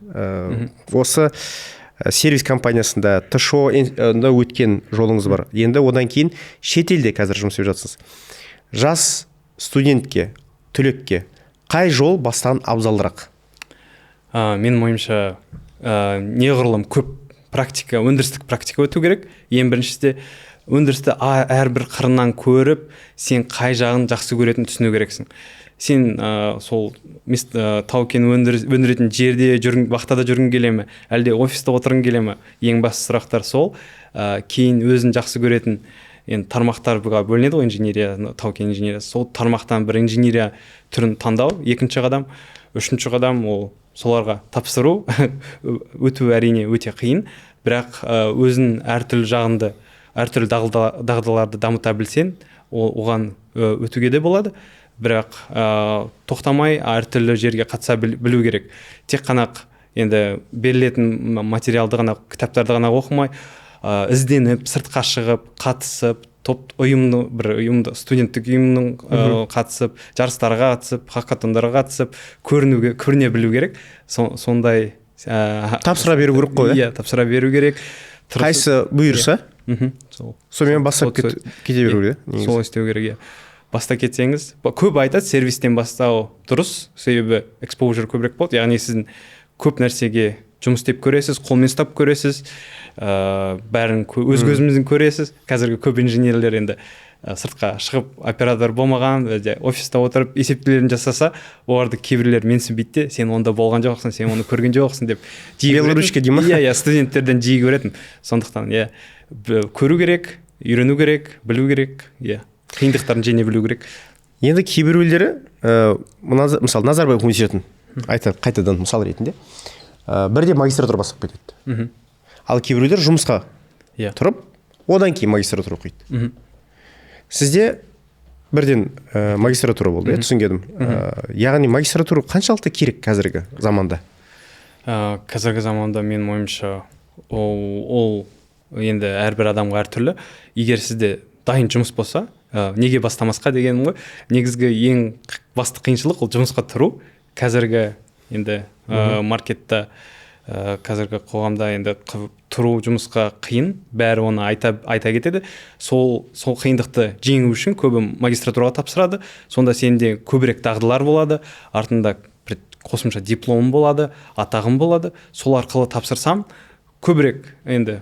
осы сервис компаниясында ТШО-да өткен жолыңыз бар. Енді одан кейін шетелде қазір жұмыс істеп жатсыз. Жас студентке, түлекке қай жол бастан абзалырақ? Менің ойымша неғұрлым көп практика, өндірістік практика өту керек. Ең біріншісі өндірісті әрбір қырынан көріп, сен қай жағын жақсы көретінін түсіну керексің. Сен сол тау-кен өндіретін жерде вахтада жүргің келе ме, әлде офиста отырғың келе ме? Ең басты сұрақтар сол. Кейін өзін жақсы көретін тармақтарға бөлінеді ғой инженерия, тау-кен инженериясы. Сол тармақтан бір инженерия түрін таңдау, екінші қадам, үшінші қадам ол соларға тапсыру. Өту әрине өте қиын, бірақ өзін әртүрлі жағында әртүрлі дағдыларды дамыта білсең оған өтуге де болады, бірақ тоқтамай әртүрлі жерге қатыса білу керек. Тек қана енді берілетін материалды ғана, кітаптарды ғана оқымай, ізденіп, сыртқа шығып, қатысып, ұйымды, студенттік ұйымның қатысып, жарыстарға қатысып, хакатондарға қатысып, көріне білу керек. Сондай тапсыра беру керек қой. Иә, тапсыра беру керек. Қайсы бұйырса, сонымен бастап кете беру керек. Сол істеу керек, иә. Баста кетсеңіз, көп айтады, сервистен бастау дұрыс, себебі экспоужер көбірек болады, яғни сіздің көп нәрсеге жұмыс істеп көресіз, қолмен ұстап көресіз, бәрін өз көзіңізбен көресіз. Қазіргі көп инженерлер енді сыртқа шығып оператор болмаған, офиста отырып есептеулерін жасаса, оларды кейбіреулер менсінбейді де, сен онда болған жоқсың, сен оны көрген жоқсың деп жиі көретін. Иә, студенттерден жиі көретін. Сондықтан иә, көру керек, үйрену керек, білу керек, иә, қиындықтарын жеңе білу керек. Енді кейбіреулері мысалы Назарбаев университетін айтып қайтадан мысал ретінде бірде магистратура бастап кетеді. Ал кейбіреулер жұмысқа тұрып, одан кейін магистратура оқиды. Сізде бірден магистратура болды, түсінгенім. Яғни магистратура қаншалықты керек қазіргі заманда? Қазіргі заманда менің ойымша ол енді әрбір адамға әртүрлі. Егер сізде дайын жұмыс болса, неге бастамасқа дегенім ғой. Негізгі ең басты қиыншылық ол жұмысқа тұру. Қазіргі енді маркетта, қазіргі қоғамда енді тұру жұмысқа қиын, бәрі оны айта кетеді. Сол қиындықты жеңу үшін көбі магистратураға тапсырады. Сонда сенде көбірек дағдылар болады, артында қосымша диплом болады, атағым болады. Сол арқылы тапсырсам, көбірек енді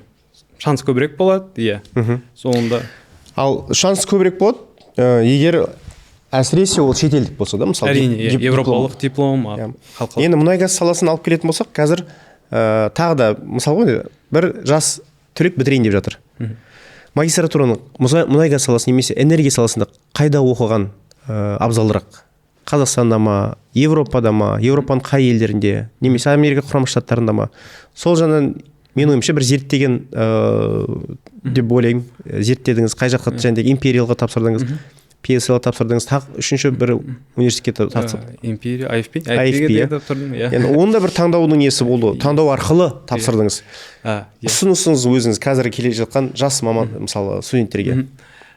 шанс көбірек болады, иә. Соңында. Ал шанс көбірек болады, егер әсіресе ол шетелдік болса да, мысалы. Әрине, европалық диплом, енді мұнай-газ саласын алып келетін болсақ, қазір тағы да мысалы ғой, бір жас түлек бітірейін деп жатыр. Магистратураның мұнай-газ саласы немесе энергия саласында қайда оқыған абзалырақ? Қазақстанда ма, Европада ма, Европаның қай елдерінде, немесе Америка құрама штаттарында ма? Сол жағынан мен ойымша бір зерттеген деп ойлаймын. Зерттедіңіз, қай жаққа және империялға тапсырдыңыз, PSL тапсырдыңыз, үшінші бір университетке тапсырдыңыз. Империя, IFP. Енді онда бір таңдаудың несі болды, таңдау арқылы тапсырдыңыз. Ұсынысыңыз өзіңіз қазіргі келе жатқан жас маман, мысалы студенттерге.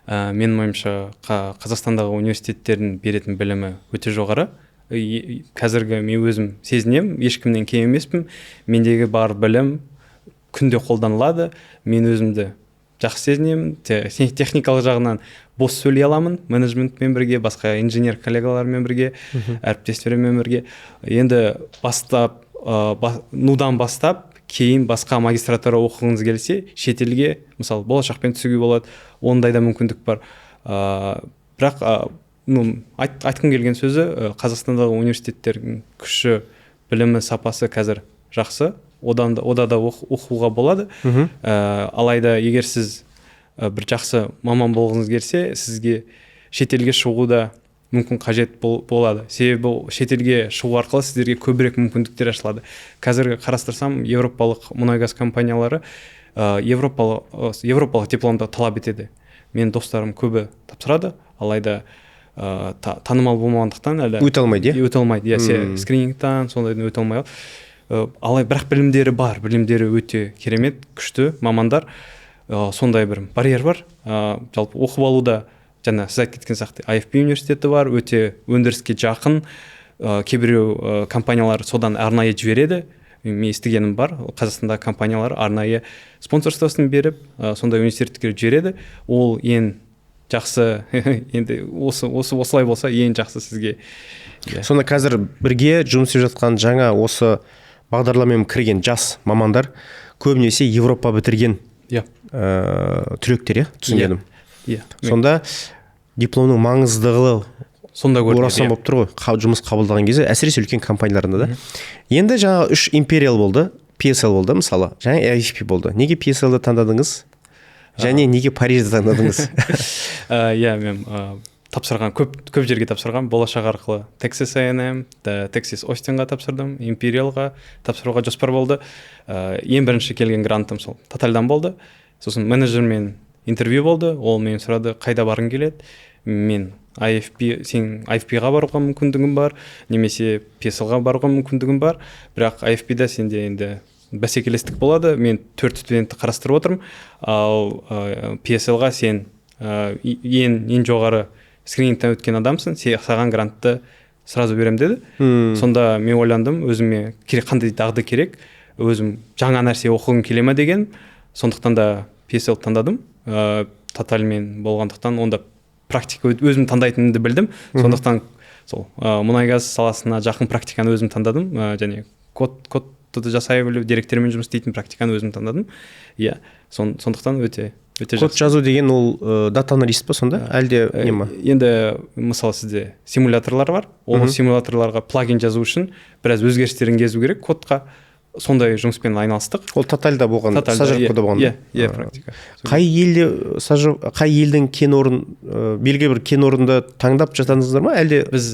Менің ойымша Қазақстандағы университеттердің беретін білімі өте жоғары. Қазіргі мен өзім сезінем, ешкімнен кем емеспін. Мендегі бар білім күнде қолданылады. Мен өзімді жақсы сезінемін. Техникалық жағынан бос сөйлей аламын, менеджментпен бірге, басқа инженер коллегалармен бірге, әріптестермен бірге. Енді нудан бастап, кейін басқа магистратура оқығыңыз келсе, шетелге, мысалы, болашақпен түсуге болады, ондай да мүмкіндік бар. Бірақ айтқым келген сөзі, Қазақстандағы университеттердің күші, білімі, сапасы қазір жақсы. Ода да оқуға болады. Алайда егер сіз бір жақсы маман болғыңыз келсе, сізге шетелге шығу да мүмкін қажет болады. Себебі шетелге шығу арқылы сіздерге көбірек мүмкіндіктер ашылады. Қазір қарастырсам, европалық мұнай-газ компаниялары европалық дипломды талап етеді. Мен достарым көбі тапсырады, алайда танымал болмағандықтан әлі өте алмайды. Өте алмайды. Скринингтан сондайдан өте алмайды. Бірақ білімдері бар, білімдері өте керемет, күшті мамандар. Сондай бір барьер бар. Жалпы оқып алуда, жаңа сіз айтып кеткен сияқты, IFP университеті бар, өте өндіріске жақын. Кейбіреу компаниялар содан арнайы жібереді. Мен естігенім бар, Қазақстанда компаниялар арнайы спонсорствосын беріп, сондай университетке жібереді. Ол ең жақсы, енді осылай болса ең жақсы сізге. Сонда қазір бірге жұмыс істеп жатқан жаңа осы бағдарламамен кірген жас мамандар көбінесе Европа бітірген түлектер, түсінгенім. Сонда дипломның маңыздығы орасан болып тұр ғой, жұмыс қабылдаған кезде, әсіресе үлкен компанияларында да. Енді жаңа 3 империал болды, PSL болды, мысалы, жаңа IFP болды. Неге PSL-ді таңдадыңыз? Және неге Парижді таңдадыңыз? Мен тапсырған, көп жерге тапсырған, болашақ арқылы Texas A&M, Texas Austinға тапсырдым, Imperialға тапсыруға жоспар болды. Ең бірінші келген грантым сол Тотальдан болды. Сосын менеджермен интервью болды, ол мен сұрады қайда барғың келеді, мен сен IFP-ға баруға мүмкіндігім бар, немесе PSL-ға баруға мүмкіндігім бар, бірақ IFP-да сенде енді бәсекелестік болады, мен 4 студентті қарастырып отырмын, ал PSL-ға сен ең жоғары скринингтен өткен адамсың, саған грантты сразу берем деді. Сонда мен ойландым, өзіме қандай дағды керек, өзім жаңа нәрсе оқығым келе ме деген, сондықтан да PSL таңдадым. Тотальмен болғандықтан онда практика өзім таңдайтынымды білдім. Сондықтан сол мұнай-газ саласына жақын практиканы өзім таңдадым, және кодты жасай білу, деректермен жұмыс істейтін практиканы өзім таңдадым. Иә, сондықтан өте код жазу деген ол дата аналист па сонда, әлде не ма? Енді мысалы сізде симуляторлар бар, ол симуляторларға плагин жазу үшін біраз өзгерістерін кезу керек кодқа. Сондай жұмыспен айналыстық. Ол тотальда болған, стажировкада болған. Иә, практика. Қай елдің кен орын, белгілі бір кен орынды таңдап жатаңыздар ма, әлде? Біз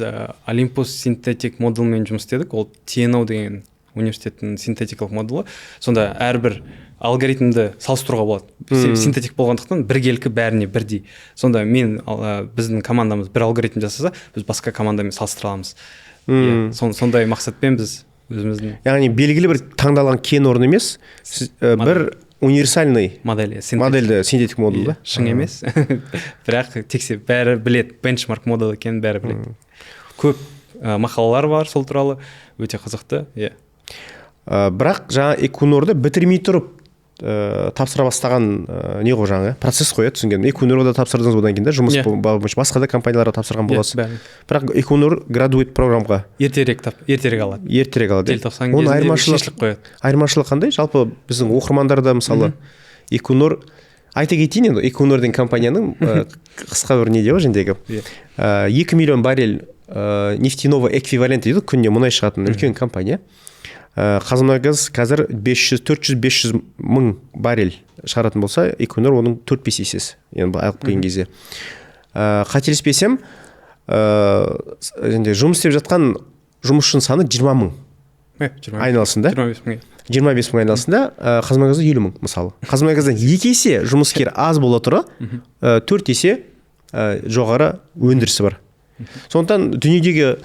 Olympus синтетик модулмен жұмыс істедік. Ол TNO деген университеттің синтетикалық модулы. Сонда әрбір алгоритмді салыстыруға болады. Синтетик болғандықтан біркелкі бәріне бірдей. Сонда біздің командамыз бір алгоритм жасаса, біз басқа командамен салыстыра аламыз. Сондай мақсатпен біз өзіміздің. Яғни белгілі бір таңдалған кен орын емес, бір универсальный модельді синтетик модуль да? Шың емес, бірақ бәрі білет, бенчмарк модуль екенін бәрі білет. Көп мақалалар бар сол туралы, өте қызықты. Бірақ жаңа Экунорды бітірмей тұрып тапсыра бастаған не ғой жаңа процесс қой, түсінген. Экунорда тапсырдыңыз, одан кейін жұмыс басқа да компанияларға тапсырған боласыз. Бірақ Экунор градуэйт программға ертерек алады. Желтоқсан кезінде шешіліп қояды. Айырмашылық қандай? Жалпы біздің оқырмандарда мысалы Экунор, айта кетейін енді, Экунор деген компанияның қысқа бір не ғой жендегі 2 миллион баррель нефтяного эквивалент дейді, күніне мұнай шығатын үлкен компания. Қазмұнайгаз қазір 400-500 мың баррель шығаратын болса, Экунор оның 4-5 есесі, енді алып келген кезде. Қателеспесем, жұмыс істеп жатқан жұмысшының саны 20 мың айналысында. 25 мың айналысында, Қазмұнайгазда 50 мың мысалы. Қазмұнайгаздан 2 есе жұмыскер аз бола тұра, 4 есе жоғары өндірісі бар. Сондықтан дүниедегі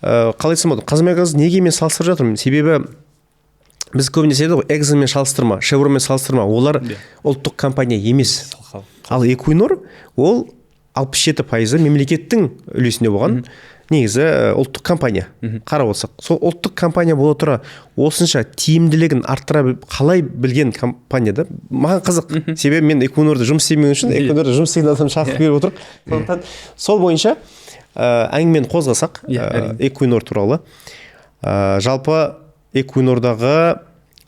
қалай айтсам болады, Қазмұнайгаз неге мен салыстырып жатырмын? Себебі біз көбінесе айтады ғой, Эксонмен салыстырма, Шевронмен салыстырма, олар ұлттық компания емес. Ал Экунор ол 67% мемлекеттің үлесінде болған негізі ұлттық компания. Қарап отырсақ, сол ұлттық компания бола тұра осынша тиімділігін арттыра қалай білген компания да маған қызық. Себебі мен Экунорда жұмыс істемеген үшін Экунорда жұмыс істеген адам шақырып беріп отыр. Сондықтан сол бойынша әңгімені қозғасақ Экунор туралы. Жалпы Экунордағы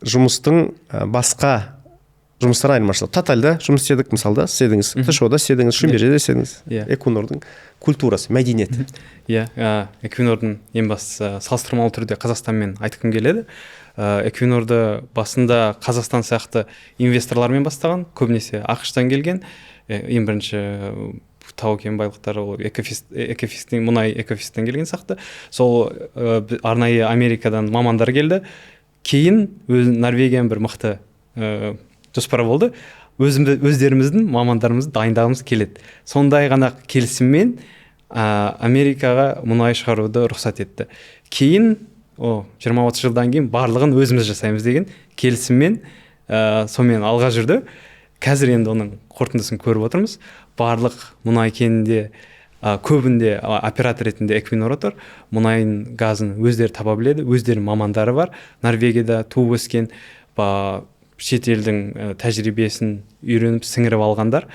жұмыстың басқа жұмыстар айырмашылығы. Тотальда жұмыс істедік, мысалда істедіңіз, ТШО-да істедіңіз, Шумбережде істедіңіз. Экунордың культурасы, мәдениеті. Экунордың ең бастысы салыстырмалы түрде Қазақстанмен айтқым келеді. Экунорды басында Қазақстан сияқты инвесторлармен бастаған, көбінесе ақш-тан келген. Ең бірінші тау-кен байлықтары ол мұнай экофистен келген сияқты. Сол арнайы Америкадан мамандар келді. Кейін Норвегияның бір мықты жоспары болды. Өздеріміздің мамандарымызды дайындағымыз келеді. Сондай ғана келісіммен Америкаға мұнай шығаруды рұқсат етті. Кейін 20-30 жылдан кейін барлығын өзіміз жасаймыз деген келісіммен сонымен алға жүрді. Қазір енді оның қорытындысын көріп отырмыз. Барлық мұнай кенінде көбінде оператор ретінде Экунор отыр. Мұнайын газын өздері таба біледі, өздерінің мамандары бар. Норвегияда туып өскен, шетелдің тәжірибесін үйреніп сіңіріп алғандар.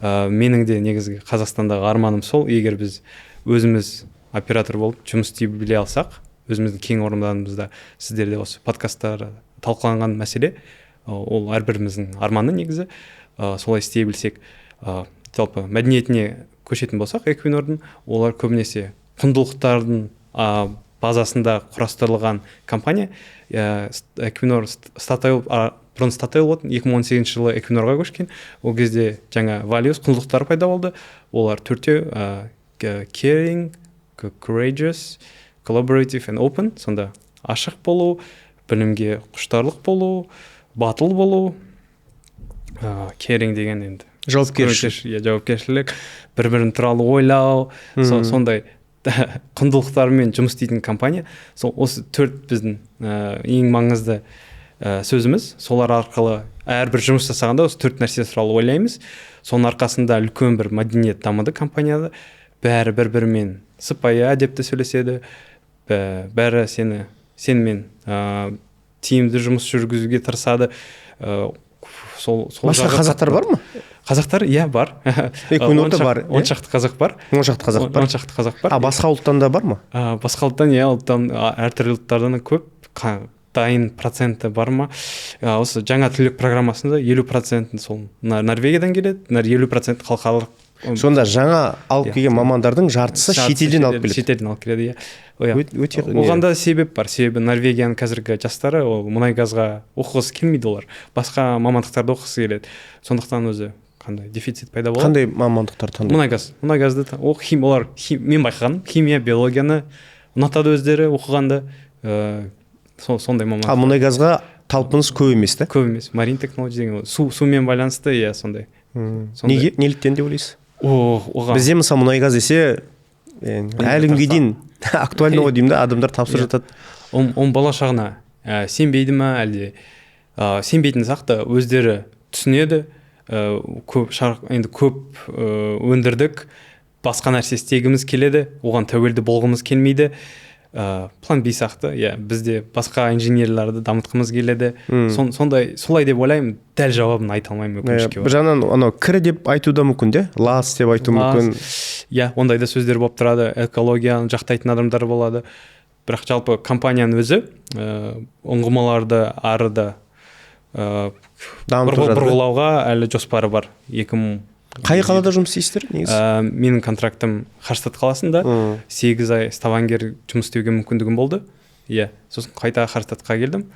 Менің де негізгі Қазақстандағы арманым сол, егер біз өзіміз оператор болып жұмыс істей біле алсақ, өзіміздің кең орындарымызда сіздерде осы подкасттар талқыланған мәселе, ол әрбіріміздің арманы негізі. Солай істей білсек, жалпы мәдениетіне көшетін болсақ, Экунордың, олар көбінесе құндылықтардың базасында құрастырылған компания. Экунор бұрын Statoil болатын, 2018 жылы Экунорға көшкен. Ол кезде жаңа values, құндылықтар пайда болды. Олар төртеу: caring, courageous, collaborative and open. Сонда ашық болу, білімге құштарлық болу, батыл болу. Caring деген енді Жауапкершілік. Жауапкершілік, бір бірін туралы ойлау, сондай құндылықтармен жұмыс істейтін компания. Сол осы 4 біздің ең маңызды сөзіміз. Солар арқылы әрбір жұмыс жасағанда осы 4 нәрсе туралы ойлаймыз. Соның арқасында үлкен бір мәдениет дамыды компанияда. Бәрі бір-бірімен сыпайы әдепті сөйлеседі. Бәрі сенімен тиімді жұмыс жүргізуге тырысады. Басқа қазақтар бар ма? Қазақтар, бар. Экунорда бар. 10 шақты қазақ бар. 10 шақты қазақ бар. Басқа ұлттан да бар ма? Басқа ұлттан, ұлттан әртүрлі ұлттардан көп, дайын проценті бар ма? Осы жаңа түлек программасында 50% сол Норвегиядан келеді, 50% халықаралық. Сонда жаңа алып келген мамандардың жартысы шетелден алып келеді. Шетелден алып келеді, Оған да себеп бар. Себебі Норвегияның қазіргі жастары ол мұнай газға оқығысы келмейді олар. Басқа мамандықтарды оқығысы келеді. Сондықтан өзі қандай дефицит пайда болады. Қандай мамандықтар таңдайды? Мұнай газды олар мен байқағаным химия, биологияны ұнатады өздері оқығанды. Сондай мамандық. Ал мұнай газға талпыныс көп емес та? Көп емес. Marine technology деген сумен байланысты, сондай. Неге? Неліктен деп ойлайсыз? Бізде мысалы мұнай газ десе әлі күнге дейін актуально ғой деймін да, адамдар тапсырып жатады. Он болашағына сенбейді ма әлде сенбейтін сақты өздері түсінеді. Көп өндірдік, басқа нәрсе істегіміз келеді, оған тәуелді болғымыз келмейді. План B сақты, бізде басқа инженерлерді дамытқымыз келеді. Солай деп ойлаймын, дәл жауабын айта алмаймын, өкінішке бар. Бір жағынан кірі деп айту да мүмкін де, лас деп айту мүмкін. Ондай да сөздер болып тұрады, экологияны жақтайтын адамдар болады. Бірақ жалпы компанияның өзі ұңғымаларды арыда бұрғылауға әлі жоспары бар. Қай қалада жұмыс істейсіздер негізі? Менің контрактым Харстад қаласында 8 ай Ставангер жұмыс істеуге мүмкіндігім болды. Сосын қайта Харстадқа келдім.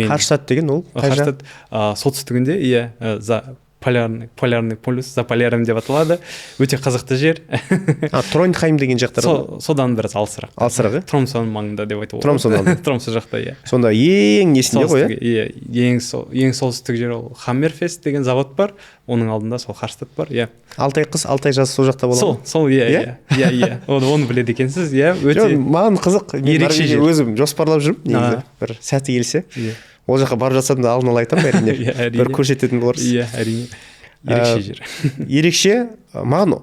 Харстад деген ол? Харстад солтүстігінде, полярный полюс, за поляром деп аталады. Өте қызықты жер. Тронхайм деген жақтар ғой? Содан біраз алысырақ. Алысырақ, Тромсон маңында деп айтуға. Тромсо жақта, Сонда ең несінде ғой, Ең солтүстік жер ол Хаммерфест деген завод бар. Оның алдында сол Харстад бар, Алтай қыс, Алтай жаз сол жақта болады. Сол, Оны біледі екенсіз, өте. Маған қызық. Ерекше жер. Өзім жоспарлап жүрмін, негізі. Бір сәті келсе. Ол жаққа барып жатсам да алдын ала айтамын, әрине. Бір көрсететін боларсыз. Әрине. Ерекше жер. Ерекше, маған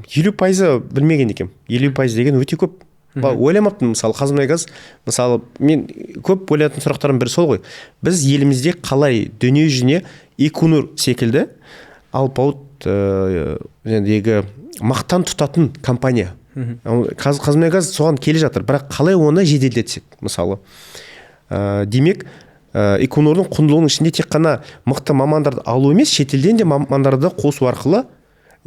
50% білмеген екем. 50% деген өте көп. Ойламаппын, мысалы, Қазмұнайгаз, мысалы, мен көп ойлайтын сұрақтарым бірі сол ғой. Біз елімізде қалай дүние жүзіне Экунур секілді алпауыт мақтан тұтатын компания. Қазмұнайгаз соған келе жатыр, бірақ қалай оны жеделдетсек, мысалы. Демек, Экунурдың құндылығының ішінде тек қана мықты мамандарды алу емес, шетелден де мамандарды қосу арқылы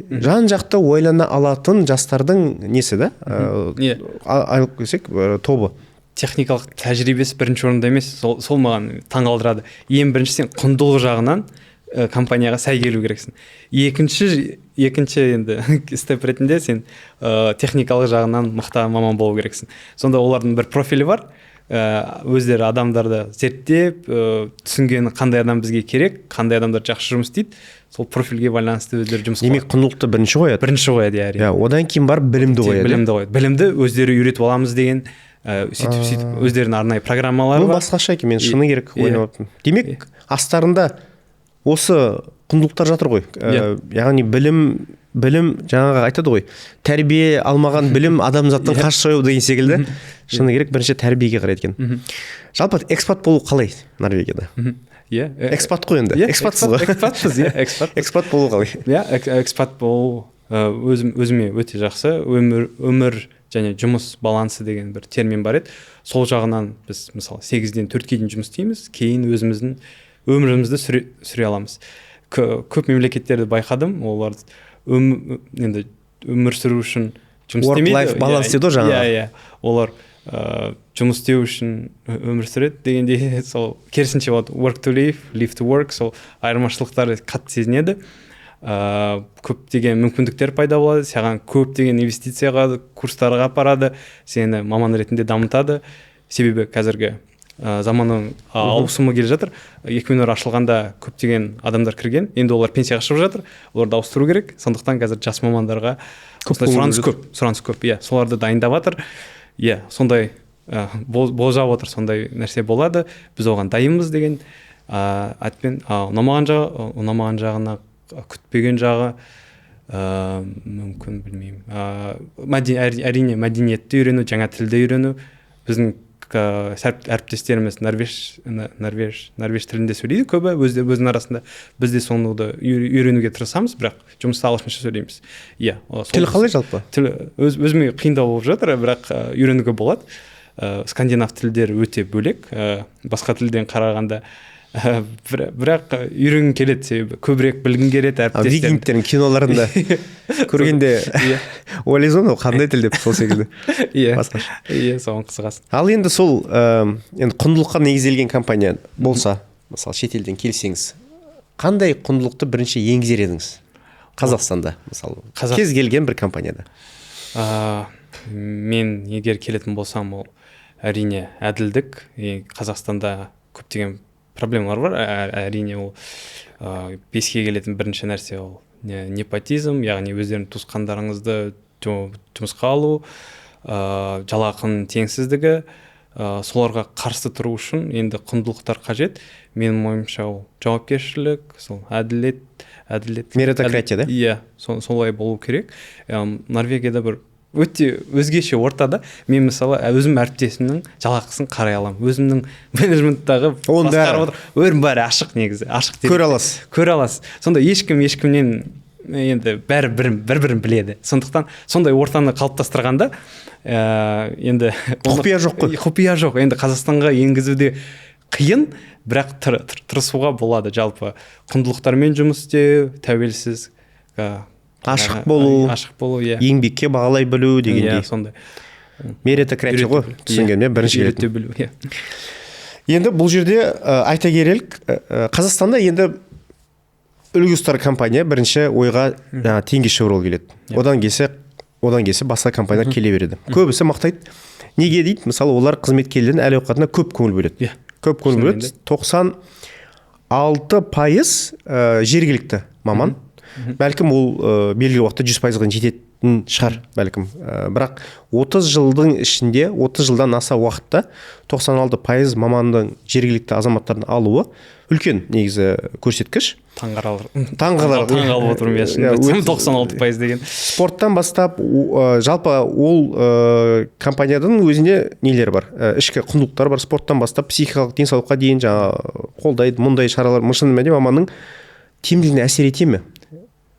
жан-жақты ойлана алатын жастардың несі да? Алып келсек, тобы. Техникалық тәжірибесі бірінші орында емес, сол маған таңғалдырады. Ең бірінші сен құндылық жағынан компанияға сай келу керексің. Екінші енді степ ретінде сен техникалық жағынан мықты маман болу керексің. Сонда олардың бір профилі бар. Өздері адамдарды зерттеп, түсінген қандай адам бізге керек, қандай адамдар жақсы жұмыс істейді, сол профильге байланысты өздері жұмыс қылады. Демек құндылықты бірінші қояды. Бірінші қояды, әрине. Одан кейін барып білімді қояды. Білімді өздері үйретіп аламыз деген, сөйтіп өздерінің арнайы программалары бар. Бұл басқаша екен, мен шыны керек ойнап. Демек, астарында осы құндылықтар жатыр ғой. Яғни білім жаңағы айтады ғой, тәрбие алмаған білім адамзаттың қаш сойу деген секілді. Шыны керек бірінші тәрбиеге қарайды екен. Жалпы экспат болу қалай Норвегияда? Экспат қой енді. Экспатсыз ғой. Экспат болу қалай? Экспат болу өзіме өте жақсы. Өмір және жұмыс балансы деген бір термин бар еді. Сол жағынан біз мысалы 8-ден 4-ге дейін жұмыс істейміз, кейін өзіміздің өмірімізді сүре аламыз. Көп мемлекеттерді байқадым, олар енді өмір сүру үшін жұмыс істемейді. Work-life balance дейді жаңа. Олар жұмыс істеу үшін өмір сүреді дегенде, сол керісінше болады, work to live, live to work, сол айырмашылықтар қатты сезінеді. Көптеген мүмкіндіктер пайда болады, саған көптеген инвестицияға, курстарға апарады, сені маман ретінде дамытады. Себебі қазіргі заманның ауысымы келе жатыр. Эквинор ашылғанда көптеген адамдар кірген, енді олар пенсияға шығып жатыр, оларды ауыстыру керек. Сондықтан қазір жас мамандарға сұраныс көп, иә, соларды дайындап жатыр. Иә, сондай болжап отыр, сондай нәрсе болады. Біз оған дайынбыз деген айтпен. Ұнамаған жағына, күтпеген жағы мүмкін білмеймін. Әрине мәдениетті үйрену, жаңа тілді үйрену. Біздің әріптестеріміз норвеж тілінде сөйлейді көбі өзінің арасында. Біз де соны үйренуге тырысамыз, бірақ жұмыста ағылшынша сөйлейміз. Иә. Тіл қалай жалпы? Тіл өзіме қиындау болып жатыр, бірақ үйренуге болады. Скандинав тілдері өте бөлек, басқа тілден қарағанда. Бірақ үйренгің келеді, себебі көбірек білгің келеді әріптестерін. Викингтердің киноларында көргенде ойлайсың ғой қандай тіл деп, сол секілді. Басқаша. Иә, соған қызығасың. Ал енді сол енді құндылыққа негізделген компания болса, мысалы шетелден келсеңіз, қандай құндылықты бірінші енгізер едіңіз Қазақстанда, мысалы кез келген бір компанияда? Мен егер келетін болсам, ол әрине әділдік. Қазақстанда көптеген проблемалар бар. Әрине ол беске келетін бірінші нәрсе ол непотизм, яғни өздерінің туысқандарыңызды жұмысқа алу, жалақының теңсіздігі. Соларға қарсы тұру үшін енді құндылықтар қажет. Менің ойымша ол жауапкершілік, сол әділет. Меритократия, да? Иә, солай болу керек. Норвегияда бір өте өзгеше ортада мен мысалы өзім әріптесімнің жалақысын қарай аламын. Өзімнің менеджменттағы басқарып отыр, бәрі ашық негізі, ашық көре аласыз. Сонда ешкімнен енді бәрі бір-бірін біледі. Сондықтан сондай ортаны қалыптастырғанда енді құпия жоқ қой. Құпия жоқ. Енді Қазақстанға енгізуде қиын, бірақ тырысуға болады. Жалпы құндылықтармен жұмыс істеу, тәуелсіз, ашық болу, иә. Еңбекке бағалай білу дегендей. Иә, сондай. Меритократия ғой, түсінгенмен бірінші үйрете білу, иә. Енді бұл жерде айта келелік, Қазақстанда енді үлгі ұстар компания бірінші ойға теңге шеврол келеді. Одан келсе басқа компаниялар келе береді. Көбісі мақтайды. Неге дейді? Мысалы, олар қызметкерлердің әл-ауқатына көп көңіл бөледі. Көп көңіл бөледі. 96% жергілікті маман. Бәлкім ол белгілі уақытта 100%-ға жететін шығар, бәлкім. Бірақ 30 жылдың ішінде, 30 жылдан аса уақытта 96% мамандың жергілікті азаматтардың алуы үлкен негізі көрсеткіш. Таңғалып отырмын я шын. 96% деген. Спорттан бастап жалпы ол компанияның өзіне нелер бар, ішкі құндылықтар бар. Спорттан бастап психикалық денсаулыққа дейін жаңа қолдайды, мұндай шаралар шын мәнінде маманның тиімділігіне әсер ете ме?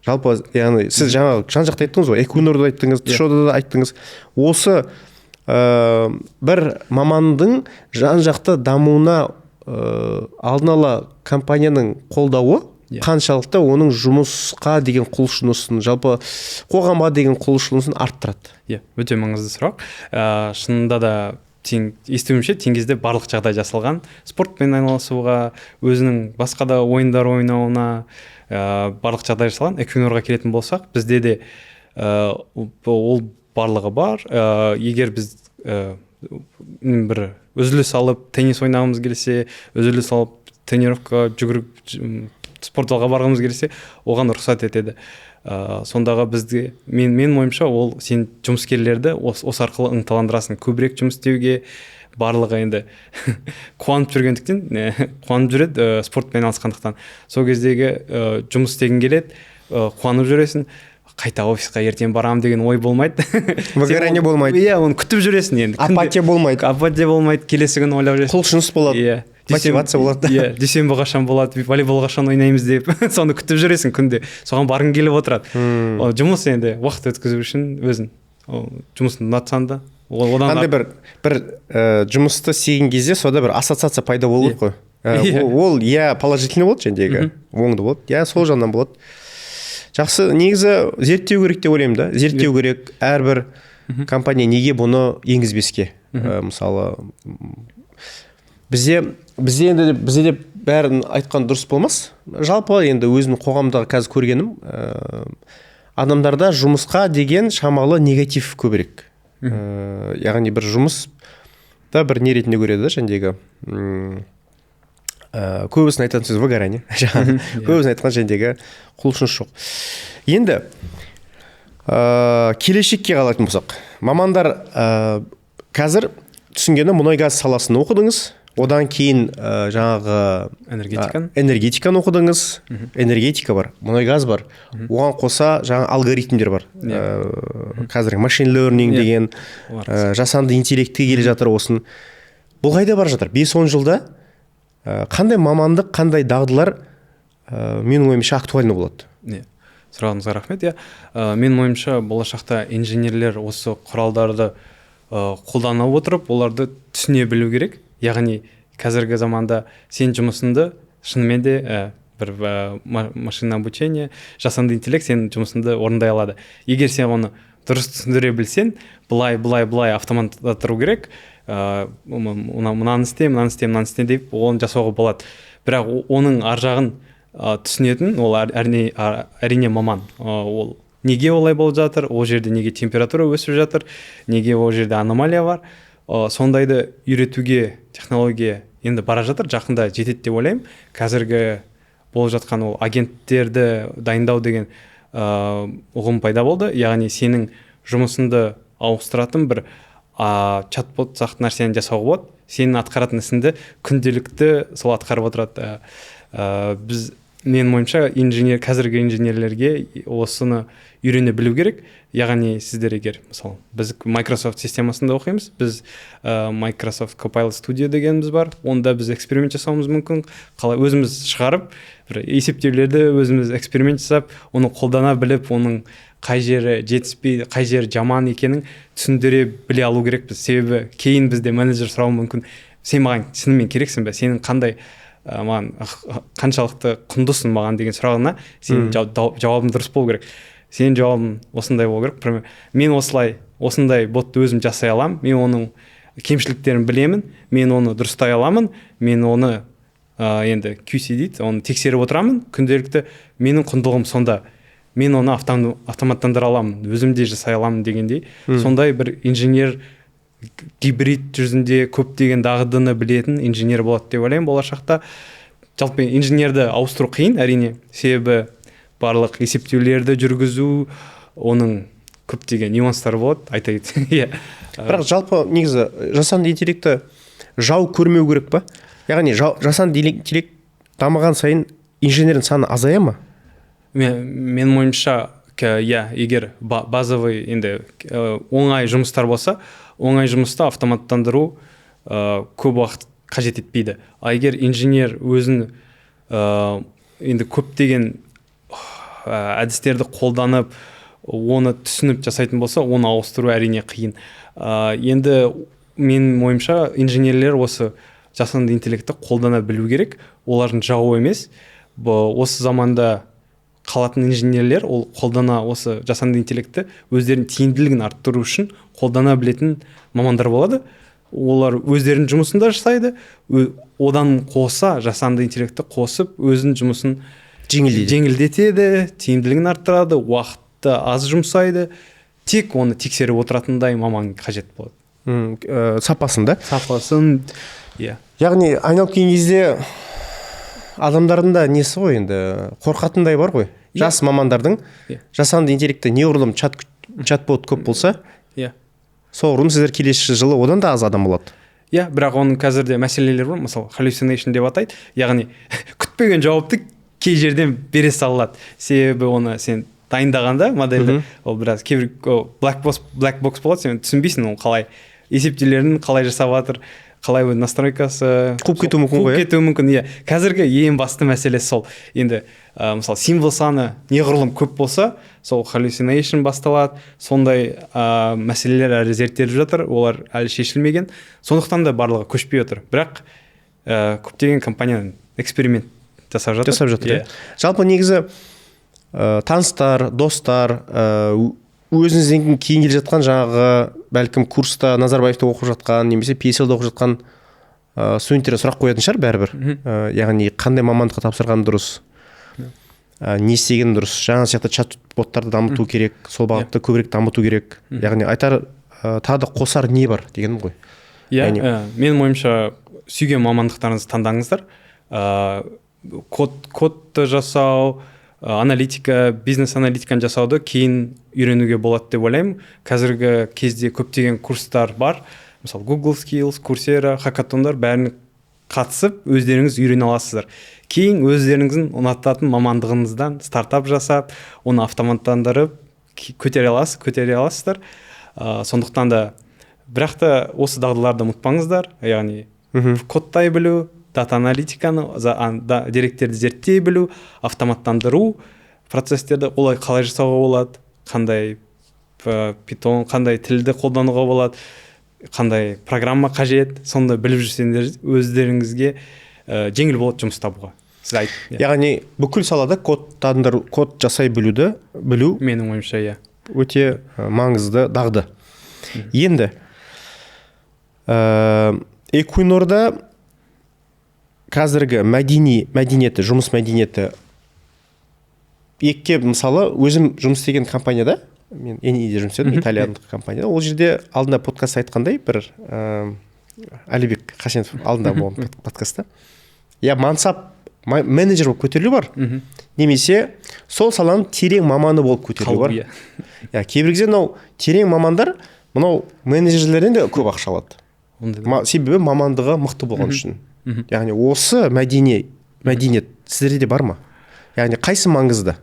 Жалпы, яғни сіз жаңа жан-жақты айттыңыз ғой, Эквинорды айттыңыз, Тшода да айттыңыз. Осы бір мамандың жан-жақты дамуына алдын ала компанияның қолдауы қаншалықты оның жұмысқа деген құлшынысын, жалпы қоғамға деген құлшынысын арттырады? Иә, өте маңызды сұрақ. Шынында да естуімше теңгезде барлық жағдай жасалған. Спортпен айналысуға, өзінің басқа да ойындар ойнауына барлық жағдай жасалған. Эквинорға келетін болсақ, бізде де ол барлығы бар. Егер біз бір үзіліс алып теннис ойнағымыз келсе, үзіліс алып тренировка жүгіріп спорт залға барғымыз келсе, оған рұқсат етеді. Сондағы бізде мен ойымша ол сен жұмыскерлерді осы арқылы ынталандырасың көбірек жұмыс істеуге. Барлығы енді қуанып жүргендіктен, қуанып жүреді спортпен айналысқандықтан. Сол кездегі жұмыс істегің келеді, қуанып жүресің, қайта офисқа ертең барамын деген ой болмайды. Выгорание болмайды. Иә, оны күтіп жүресің енді. Апатия болмайды. Келесі күні ойлап жүресің. Құлшыныс болады. Иә. Мотивация болады. Иә, дүйсенбі қашан болады, волейбол қашан ойнаймыз деп, соны күтіп жүресің күнде. Соған барғың келіп отырады. Жұмыс енді уақыт өткізу үшін өзің жұмысын ұнатсаң да, қандай бір жұмысты істеген кезде сода бір ассоциация пайда болу керек қой. Ол иә положительный болады, жәндегі оңды болады. Иә, сол жағынан болады. Жақсы, негізі зерттеу керек деп ойлаймын да. Зерттеу керек, әрбір компания неге бұны енгізбеске. Мысалы, бізде де бәрін айтқан дұрыс болмас. Жалпы енді өзімнің қоғамдағы қазір көргенім, адамдарда жұмысқа деген шамалы негатив көбірек. Яғни бір жұмыс да бір не ретінде көреді да жәндегі көбісінің айтатын сөз выгорание жаңағы көбісінің айтқан жәндегі құлшыныс жоқ. Енді келешекке қалатын болсақ, мамандар қазір түсінгені мұнай газ саласын оқыдыңыз, одан кейін жаңағы энергетиканы оқыдыңыз. Энергетика бар, мұнай газ бар, оған қоса жаңа алгоритмдер бар. Қазір машин learning деген жасанды интеллектке келе жатыр. Осын бұл қайда бара жатыр? 5-10 жылда қандай мамандық, қандай дағдылар менің ойымша актуальны болады? Сұрағыңызға рахмет. Менің ойымша болашақта инженерлер осы құралдарды қолдана отырып, оларды түсіне білу керек. Яғни қазіргі заманда сен жұмысыңды шынымен де бір машина обучение, жасанды интеллект сенің жұмысыңды орындай алады. Егер сен оны дұрыс түсіндіре білсең, былай автоматтандыру керек. Мынаны істе деп оны жасауға болады. Бірақ оның ар жағын түсінетін ол әрине маман. Ол неге олай болып жатыр, ол жерде неге температура өсіп жатыр, неге ол жерде аномалия бар, сондайды үйретуге технология енді бара жатыр, жақында жетеді деп ойлаймын. Қазіргі болып жатқан ол агенттерді дайындау деген ұғым пайда болды. Яғни сенің жұмысыңды ауыстыратын бір чатбот сияқты нәрсені жасауға болады. Сенің атқаратын ісіңді күнделікті сол атқарып отырады. Менің ойымша қазіргі инженерлерге осыны үйрене білу керек. Яғни сіздер егер, мысалы, біз Microsoft системасында оқимыз, біз Microsoft Copilot Studio дегеніміз бар, онда біз эксперимент жасауымыз мүмкін, қалай өзіміз шығарып, бір есептеулерді өзіміз эксперимент жасап, оны қолдана біліп, оның қай жері жетіспей, қай жері жаман екенін түсіндіре біле алу керекпіз. Себебі кейін бізде менеджер сұрауы мүмкін, сен маған шынымен керексің бе, сенің қандай маған қаншалықты құндысың маған деген сұрағына сенің жауабың дұрыс болу керек. Сенің жауабың осындай болу керек. Мен осындай ботты өзім жасай аламын, мен оның кемшіліктерін білемін, мен оны дұрыстай аламын, мен оны енді QC дейді, оны тексеріп отырамын күнделікті, менің құндылығым сонда, мен оны автоматтандыра аламын, өзімде жасай аламын дегендей. Сондай бір инженер гибрид жүзінде көптеген дағдыны білетін инженер болады деп ойлаймын болашақта. Жалпы инженерді ауыстыру қиын, әрине, себебі барлық есептеулерді жүргізу, оның көптеген нюанстары болады, айта кетейін. Бірақ жалпы негізі жасанды интеллекті жау көрмеу керек па? Яғни жасанды интеллект дамыған сайын инженердің саны азая ма? Мен ойымша, егер базовый енді оңай жұмыстар болса, оңай жұмысты автоматтандыру көп уақыт қажет етпейді. Егер инженер өзін енді көптеген әдістерді қолданып, оны түсініп жасайтын болса, оны ауыстыру әрине қиын. Енді мен ойымша инженерлер осы жасанды интеллектті қолдана білу керек. Олардың жауы емес. Осы заманда қалатын инженерлер ол қолдана осы жасанды интеллектті өздерінің тиімділігін арттыру үшін қолдана білетін мамандар болады. Олар өздерінің жұмысын да жасайды, одан қоса жасанды интеллектті қосып өзінің жұмысын жеңілдетеді, тиімділігін арттырады, уақытты аз жұмсайды. Тек оны тексеріп отыратындай маман қажет болады. Сапасын да? Сапасын, Яғни айналып келген кезде адамдардың да несі ғой, енді қорқатындай бар ғой. Жас мамандардың жасанды интеллектті неғұрлым чатбот көп болса, соғұрлым сіздер келесі жылы одан да аз адам болады. Бірақ оның қазірде мәселелер бар, мысалы hallucination деп атайды. Яғни күтпеген жауапты кей жерден бере салады. Себебі оны сен дайындағанда модельді, ол біраз кейбір black box болады, сен түсінбейсің ол қалай есептеулерін қалай жасап жатыр, қалай настройкасы қуып кетуі мүмкін. Қазіргі ең басты мәселесі сол. Енді мысалы символ саны неғұрлым көп болса, сол hallucination басталады. Сондай мәселелер әлі зерттеліп жатыр, олар әлі шешілмеген. Сондықтан да барлығы көшпей отыр. Бірақ көптеген компания эксперимент жасап жатыр. Жалпы негізі таныстар, достар, өзіңізден кейін келе жатқан жаңағы бәлкім курста Назарбаевта оқып жатқан, немесе PSL-да оқып жатқан студенттер сұрақ қоятын шығар бәрібір. Яғни қандай мамандыққа тапсырған дұрыс, не істеген дұрыс, жаңа сияқты чат-боттарды дамыту керек, сол бағытты көбірек дамыту керек. Яғни айтар тағы да қосар не бар дегенім ғой. менің ойымша сүйген мамандықтарыңызды таңдаңыздар. Кодты жасау, аналитика, бизнес аналитиканы жасауды кейін үйренуге болады деп ойлаймын. Қазіргі кезде көптеген курстар бар. Мысалы Google Skills, Coursera, хакатондар бәріне қатысып, өздеріңіз үйрене аласыздар. Кейін өздеріңіздің ұнататын мамандығыңыздан стартап жасап, оны автоматтандырып көтере аласыздар. Сондықтан да бірақ та осы дағдыларды ұмытпаңыздар. Яғни кодтай білу, дата аналитиканы, деректерді зерттей білу, автоматтандыру процестерді олай қалай жасауға болады, қандай Python, қандай тілді қолдануға болады, қандай программа қажет, сонда біліп жүрсеңдер өздеріңізге жеңіл болады жұмыс табуға. Яғни бүкіл салада код жасай білу менің ойымша өте маңызды дағды. Енді Equinor'да қазіргі мәдениеті, жұмыс мәдениеті мысалы өзім жұмыс істеген компанияда, мен Eni'де жұмыс істедім, итальяндық компанияда. Ол жерде алдында подкаст айтқандай, бір Әлібек Қасенов алдында болған подкастта. Мансап менеджер болып көтерілу бар, немесе сол саланың терең маманы болып көтерілу бар. Кейбір кезде терең мамандар мынау менеджерлерден де көп ақша алады. Себебі мамандығы мықты болған үшін. Яғни осы мәдениет сіздерде бар ма? Яғни қайсы маңызды?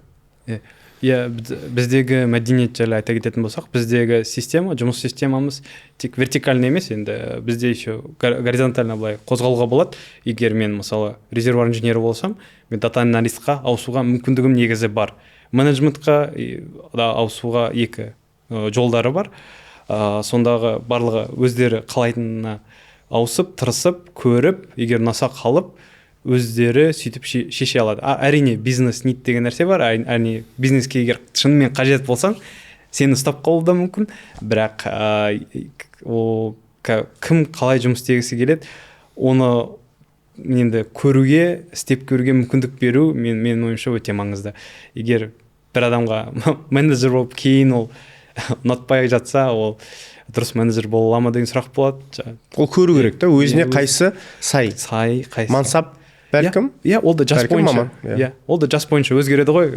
Біздегі мәдениет жайлы айта кететін болсақ, біздегі система, жұмыс системамыз тек вертикальный емес, енді бізде еще горизонтально былай қозғалуға болады. Егер мен мысалы резервуар инженері болсам, мен дата аналистқа ауысуға мүмкіндігім негізі бар. Менеджментқа ауысуға екі жолдары бар. Сондағы барлығы өздері қалайтынына ауысып, тырысып, көріп, егер ұнаса қалып, өздері сөйтіп шеше алады. Әрине бизнес нит деген нәрсе бар. Әрине бизнеске егер шынымен қажет болсаң, сені ұстап қалуы да мүмкін. Бірақ кім қалай жұмыс істегісі келеді, оны енді көруге, істеп көруге мүмкіндік беру менің ойымша өте маңызды. Егер бір адамға менеджер болып кейін ол ұнатпай жатса, ол дұрыс менеджер бола ала ма деген сұрақ болады. Ол көру керек та, өзіне қайсы сай, қайсы мансап бәлкім. Ол да жас бойынша. Ол да жас бойынша өзгереді ғой.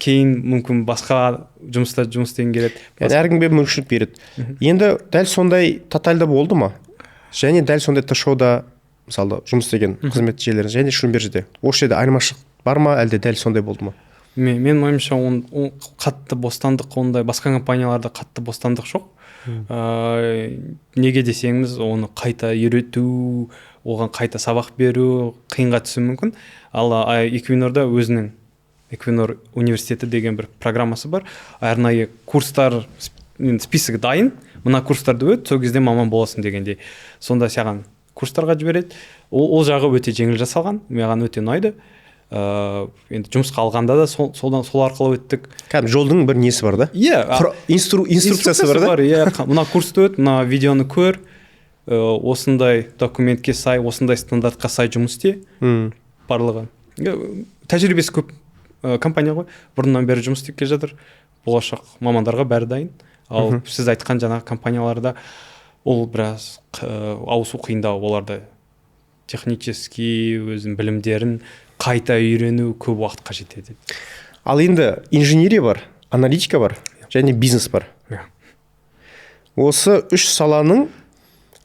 Кейін мүмкін басқа жұмыста жұмыс істеген келеді. Әркімге мүмкіншілік береді. Енді дәл сондай Тотальда болды ма? Және дәл сондай ТШО-да мысалы жұмыс істеген қызмет жерлері және Шлюмбержде. Осы жерде айырмашылық бар ма, әлде дәл сондай болды ма? Мен ойымша қатты бостандық, ондай басқа компанияларда қатты бостандық жоқ. Неге десеңіз, оны қайта үйрету, оған қайта сабақ беру қиынға түсуі мүмкін. Ал Equinor'да өзінің Equinor университеті деген бір программасы бар. Арнайы курстар списогі дайын. Мына курстарды өт, сол кезде маман боласың дегенде. Сонда саған курстарға жібереді. Ол жағы өте жеңіл жасалған. Маған өте ұнайды. Енді жұмысқа алғанда да сол арқылы өттік. Кәдімгі жолдың бір несі бар да? Инструкциясы бар да? Мына курсты өт, мына видеоны көр, осындай документке сай, осындай стандартқа сай жұмыс істе. Барлығы. Тәжірибесі көп компания ғой. Бұрыннан бері жұмыс істеп келе жатыр. Болашақ мамандарға бәрі дайын. Ал сіз айтқан жаңағы компанияларда ол біраз ауысу қиындау, оларда технически өзінің білімдерін қайта үйрену көп уақыт қажет етеді. Ал енді инженерия бар, аналитика бар, және бизнес бар. Осы үш саланың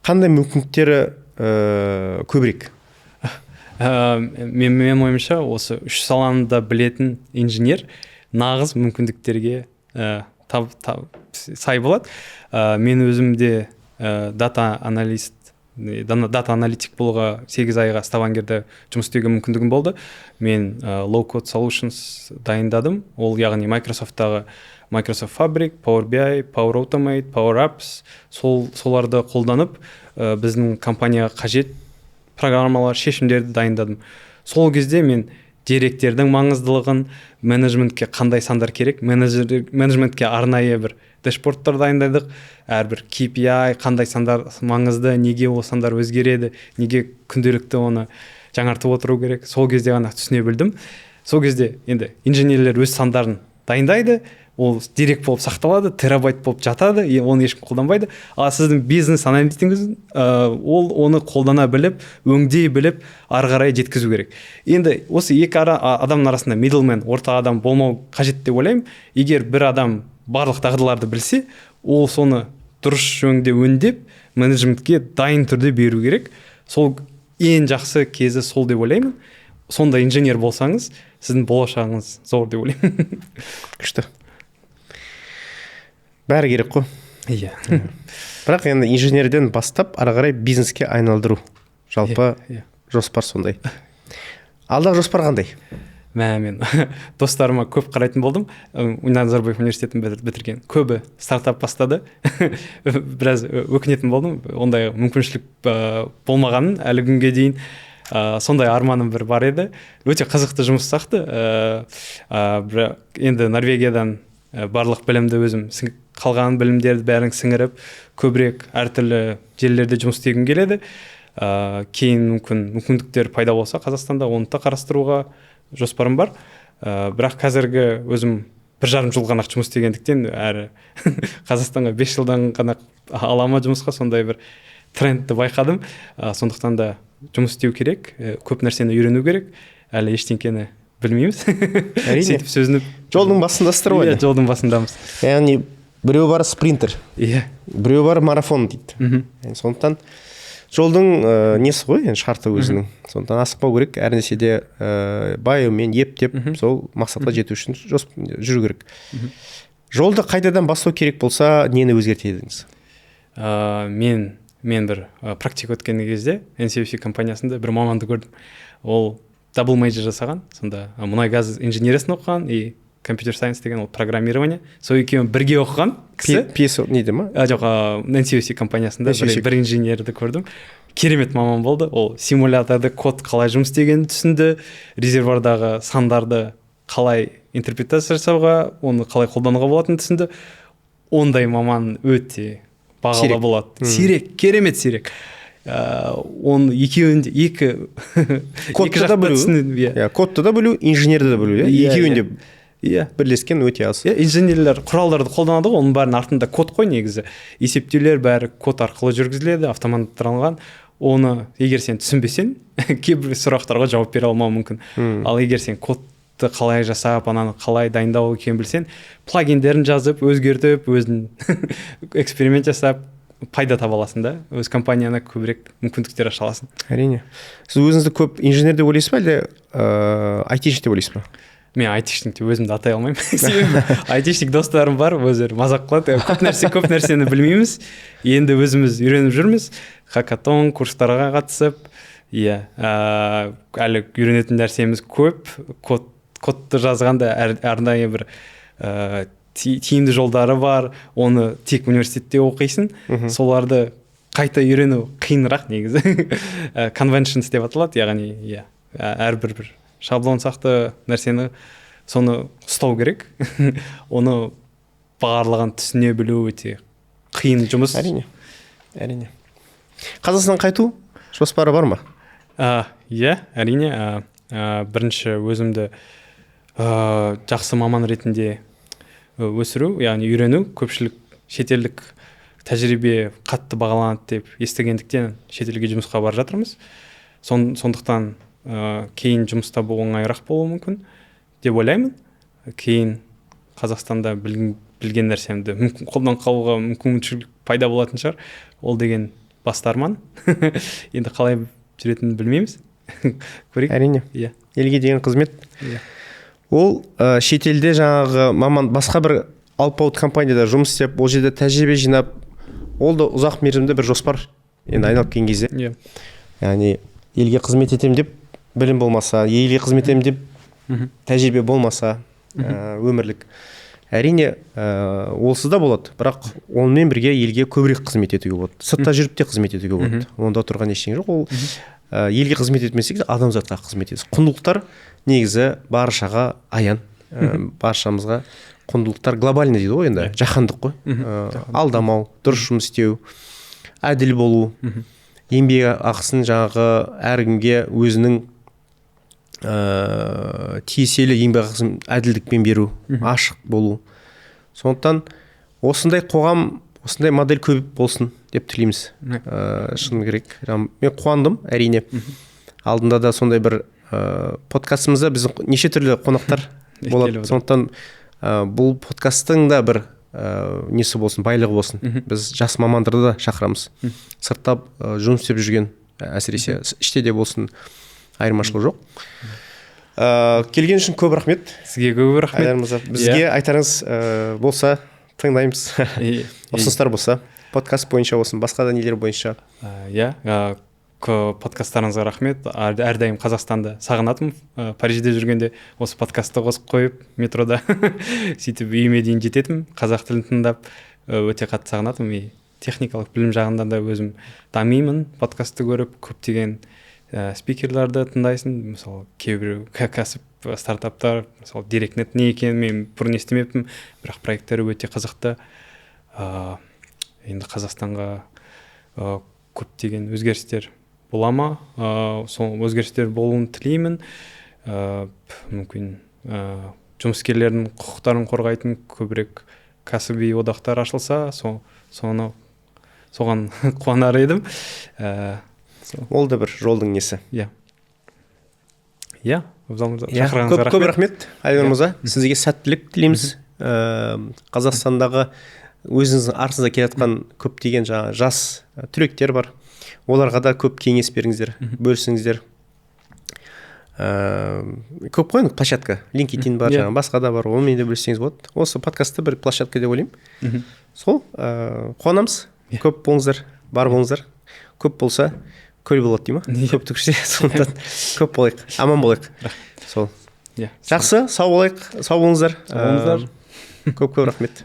қандай мүмкіндіктері көбірек? Мен ойымша, осы үш саланы да білетін инженер нағыз мүмкіндіктерге сай болады. Мен өзімде дата аналитик болуға 8 айға Ставангерде жұмыс істеуге мүмкіндігім болды. Мен Low Code Solutions дайындадым. Ол яғни Microsoft-тағы Microsoft Fabric, Power BI, Power Automate, Power Apps соларды қолданып біздің компанияға қажет программалар, шешімдерді дайындадым. Сол кезде мен деректердің маңыздылығын, менеджментке қандай сандар керек, менеджментке арнайы бір дэшбордтар дайындадық. Әрбір KPI, қандай сандар маңызды, неге ол сандар өзгереді, неге күнделікті оны жаңартып отыру керек. Сол кезде ғана түсіне білдім. Сол кезде енді инженерлер өз сандарын дайындайды, ол дерек болып сақталады, терабайт болып жатады, и оны ешкім қолданбайды. Ал сіздің бизнес аналитингіңіз ол оны қолдана біліп, өңдей біліп, ары қарай жеткізу керек. Енді осы екі адамның арасында middleman, орта адам болмау қажет деп ойлаймын. Егер бір адам барлық дағдыларды білсе, ол соны дұрыс жөнде өңдеп, менеджментке дайын түрде беру керек. Сол ең жақсы кезі сол деп ойлаймын. Сонда инженер болсаңыз, сіздің болашағыңыз зор деп ойлаймын. Күшті. Бәрі керек қой. Иә. Бірақ енді инженерден бастап ары қарай бизнеске айналдыру. Жалпы жоспар сондай. Алдағы жоспар қандай? Мен достарыма көп қарайтын болдым. Назарбаев университетін бітірген. Көбі стартап бастады. Біраз өкінетін болдым. Ондай мүмкіншілік болмағанын әлі күнге дейін. Сондай арманым бір бар еді. Өте қызықты жұмыс сақты. Енді Норвегиядан барлық білімді өзім қалған білімдерді бәрін сіңіріп, көбірек әртүрлі жерлерде жұмыс істегім келеді. Кейін мүмкіндіктер пайда болса Қазақстанда оны да қарастыруға жоспарым бар. Бірақ қазіргі өзім 1,5 жыл ғана жұмыс істегендіктен әрі Қазақстанға 5 жылдан ғана алама жұмысқа, сондай бір трендті байқадым. Сондықтан да жұмыс істеу керек, көп нәрсені үйрену керек. Әлі ештеңкені білмейміз. Сөйтіп сөзініп. Жолдың басындасыздар ғой. Иә, жолдың басындамыз. Яғни біреу бар спринтер, біреу бар марафон дейді. Сондықтан жолдың несі ғой, шарты өзінің. Сондықтан асықпау керек, әр нәрседе байымен ептеп сол мақсатқа жету үшін жүру керек. Жолды қайтадан бастау керек болса, нені өзгертер едіңіз? Мен бір практика өткен кезде NCUC компаниясында бір маманды көрдім. Ол дабл мейджор жасаған, сонда мұнай газ инженериясын оқыған и компьютер сайенс деген ол программирование. Сол екеуін бірге оқыған кісі. PSO нейді ма? Жоқ, NCUC компаниясында бір инженерді көрдім. Керемет маман болды. Ол симуляторда код қалай жұмыс істегенін түсінді, резервуардағы сандарды қалай интерпретация жасауға, оны қалай қолдануға болатынын түсінді. Ондай маман өте бағалы болады. Сирек, керемет сирек. Он екеуінде кодты да білу, кодты да білу, инженерді да білу, екеуінде бірлескен өте аз. Инженерлер құралдарды қолданады ғой, оның бәрінің артында код қой негізі. Есептеулер бәрі код арқылы жүргізіледі, автоматтандырылған. Оны егер сен түсінбесең, кейбір сұрақтарға жауап бере алмауы мүмкін. Ал егер сен кодты қалай жасап, ананы қалай дайындау екенін білсең, плагиндерін жазып, өзгертіп, өзін эксперимент жасап, пайда таба аласың да, өз компанияна көбірек мүмкіндіктер аша аласың. Әрине. Сіз өзіңізді көп инженер деп ойлайсыз ба, әлде айтишник деп ойлайсыз ба? Мен айтишник деп өзімді атай алмаймын. Себебі айтишник достарым бар, өздері мазақ қылады. Көп нәрсені білмейміз. Енді өзіміз үйреніп жүрміз. Хакатон курстарға қатысып, әлі үйренетін нәрсеміз көп. Кодты жазғанда арнайы бір тиімді жолдары бар, оны тек университетте оқисың, соларды қайта үйрену қиынырақ негізі. Conventions деп аталады, яғни әрбір бір шаблон сақты нәрсені соны ұстау керек. Оны барлығын түсіне білу өте қиын жұмыс. Әрине. Қазақстан қайту жоспары бар ма? Әрине. Бірінші өзімді жақсы маман ретінде өсіру, яғни үйрену. Көпшілік шетелдік тәжірибе қатты бағаланады деп естігендіктен шетелге жұмысқа барып жатырмыз. Сондықтан кейін жұмыс табу оңайырақ болуы мүмкін деп ойлаймын. Кейін Қазақстанда білген нәрсемді қолдан қалуға мүмкіншілік пайда болатын шығар. Ол деген басты арман. Енді қалай жүретінін білмейміз. Көрейік. Әрине. Елге деген қызмет. Ол шетелде жаңағы маман басқа бір алпауыт компанияда жұмыс істеп, ол жерде тәжірибе жинап, ол да ұзақ мерзімді бір жоспар енді айналып келген кезде. Яғни елге қызмет етем деп білім болмаса, елге қызмет етем деп тәжірибе болмаса, өмірлік. Әрине, олсыз да болады, бірақ онымен бірге елге көбірек қызмет етуге болады. Сыртта жүріп те қызмет етуге болады. Онда тұрған ештеңе жоқ. Ол елге қызмет етмесек, адамзатқа қызмет етеміз. Құндылықтар негізі баршаға аян, баршамызға құндылықтар глобальный дейді ғой, енді жаһандық қой. Алдамау, дұрыс жұмыс істеу, әділ болу, еңбек ақысын жаңағы әркімге өзінің тиесілі еңбек ақысын әділдікпен беру, ашық болу. Сондықтан осындай қоғам, осындай модель көп болсын деп тілейміз. Шыны керек. Мен қуандым, әрине. Алдында да сондай бір подкастымызда біз неше түрлі қонақтар болады. Сондықтан бұл подкасттың да бір несі болсын, байлығы болсын. Біз жас мамандарды да шақырамыз. Сыртта жұмыс істеп жүрген, әсіресе іште де болсын, айырмашылық жоқ. Келген үшін көп рахмет. Сізге көп рахмет. Бізге айтарыңыз болса тыңдаймыз. Ұсыныстар болса, подкаст бойынша болсын, басқа да нелер бойынша. Подкасттарыңызға рахмет. Әрдайым Қазақстанды сағынатым. Парижде жүргенде осы подкастты қосып қойып метрода сөйтіп үйіме дейін жететім. Қазақ тілін тыңдап өте қатты сағынатым. Техникалық білім жағында да өзім дамимын. Подкастты көріп көптеген спикерлерді тыңдайсың. Мысалы кейбір кәсіп стартаптар, мысалы Директнет не екенін мен бұрын естімеппін, бірақ проекттері өте қызықты. Енді Қазақстанға көптеген өзгерістер бола ма? Сол өзгерістер болуын тілеймін. Мүмкін жұмыскерлердің құқықтарын қорғайтын көбірек кәсіби одақтар ашылса, соған қуанар едім. Ол да бір жолдың несі. Көп рахмет, Айдар мырза. Сізге сәттілік тілейміз. Қазақстандағы өзіңіздің артыңызда келе жатқан көптеген жас түлектер бар. Оларға да көп кеңес беріңіздер, бөлісіңіздер. Көп қой, площадка, LinkedIn бар, басқа да бар, онымен де бөліссеңіз болады. Осы подкастты бір площадка деп ойлаймын. Сол, қуанамыз, көп болыңыздар, бар болыңыздар. Көп болса, көл болады дей ма? Көп түкірсе, сондықтан көп болайық, аман болайық. Сол. Жақсы, сау болайық, сау болыңыздар. Көп рахмет.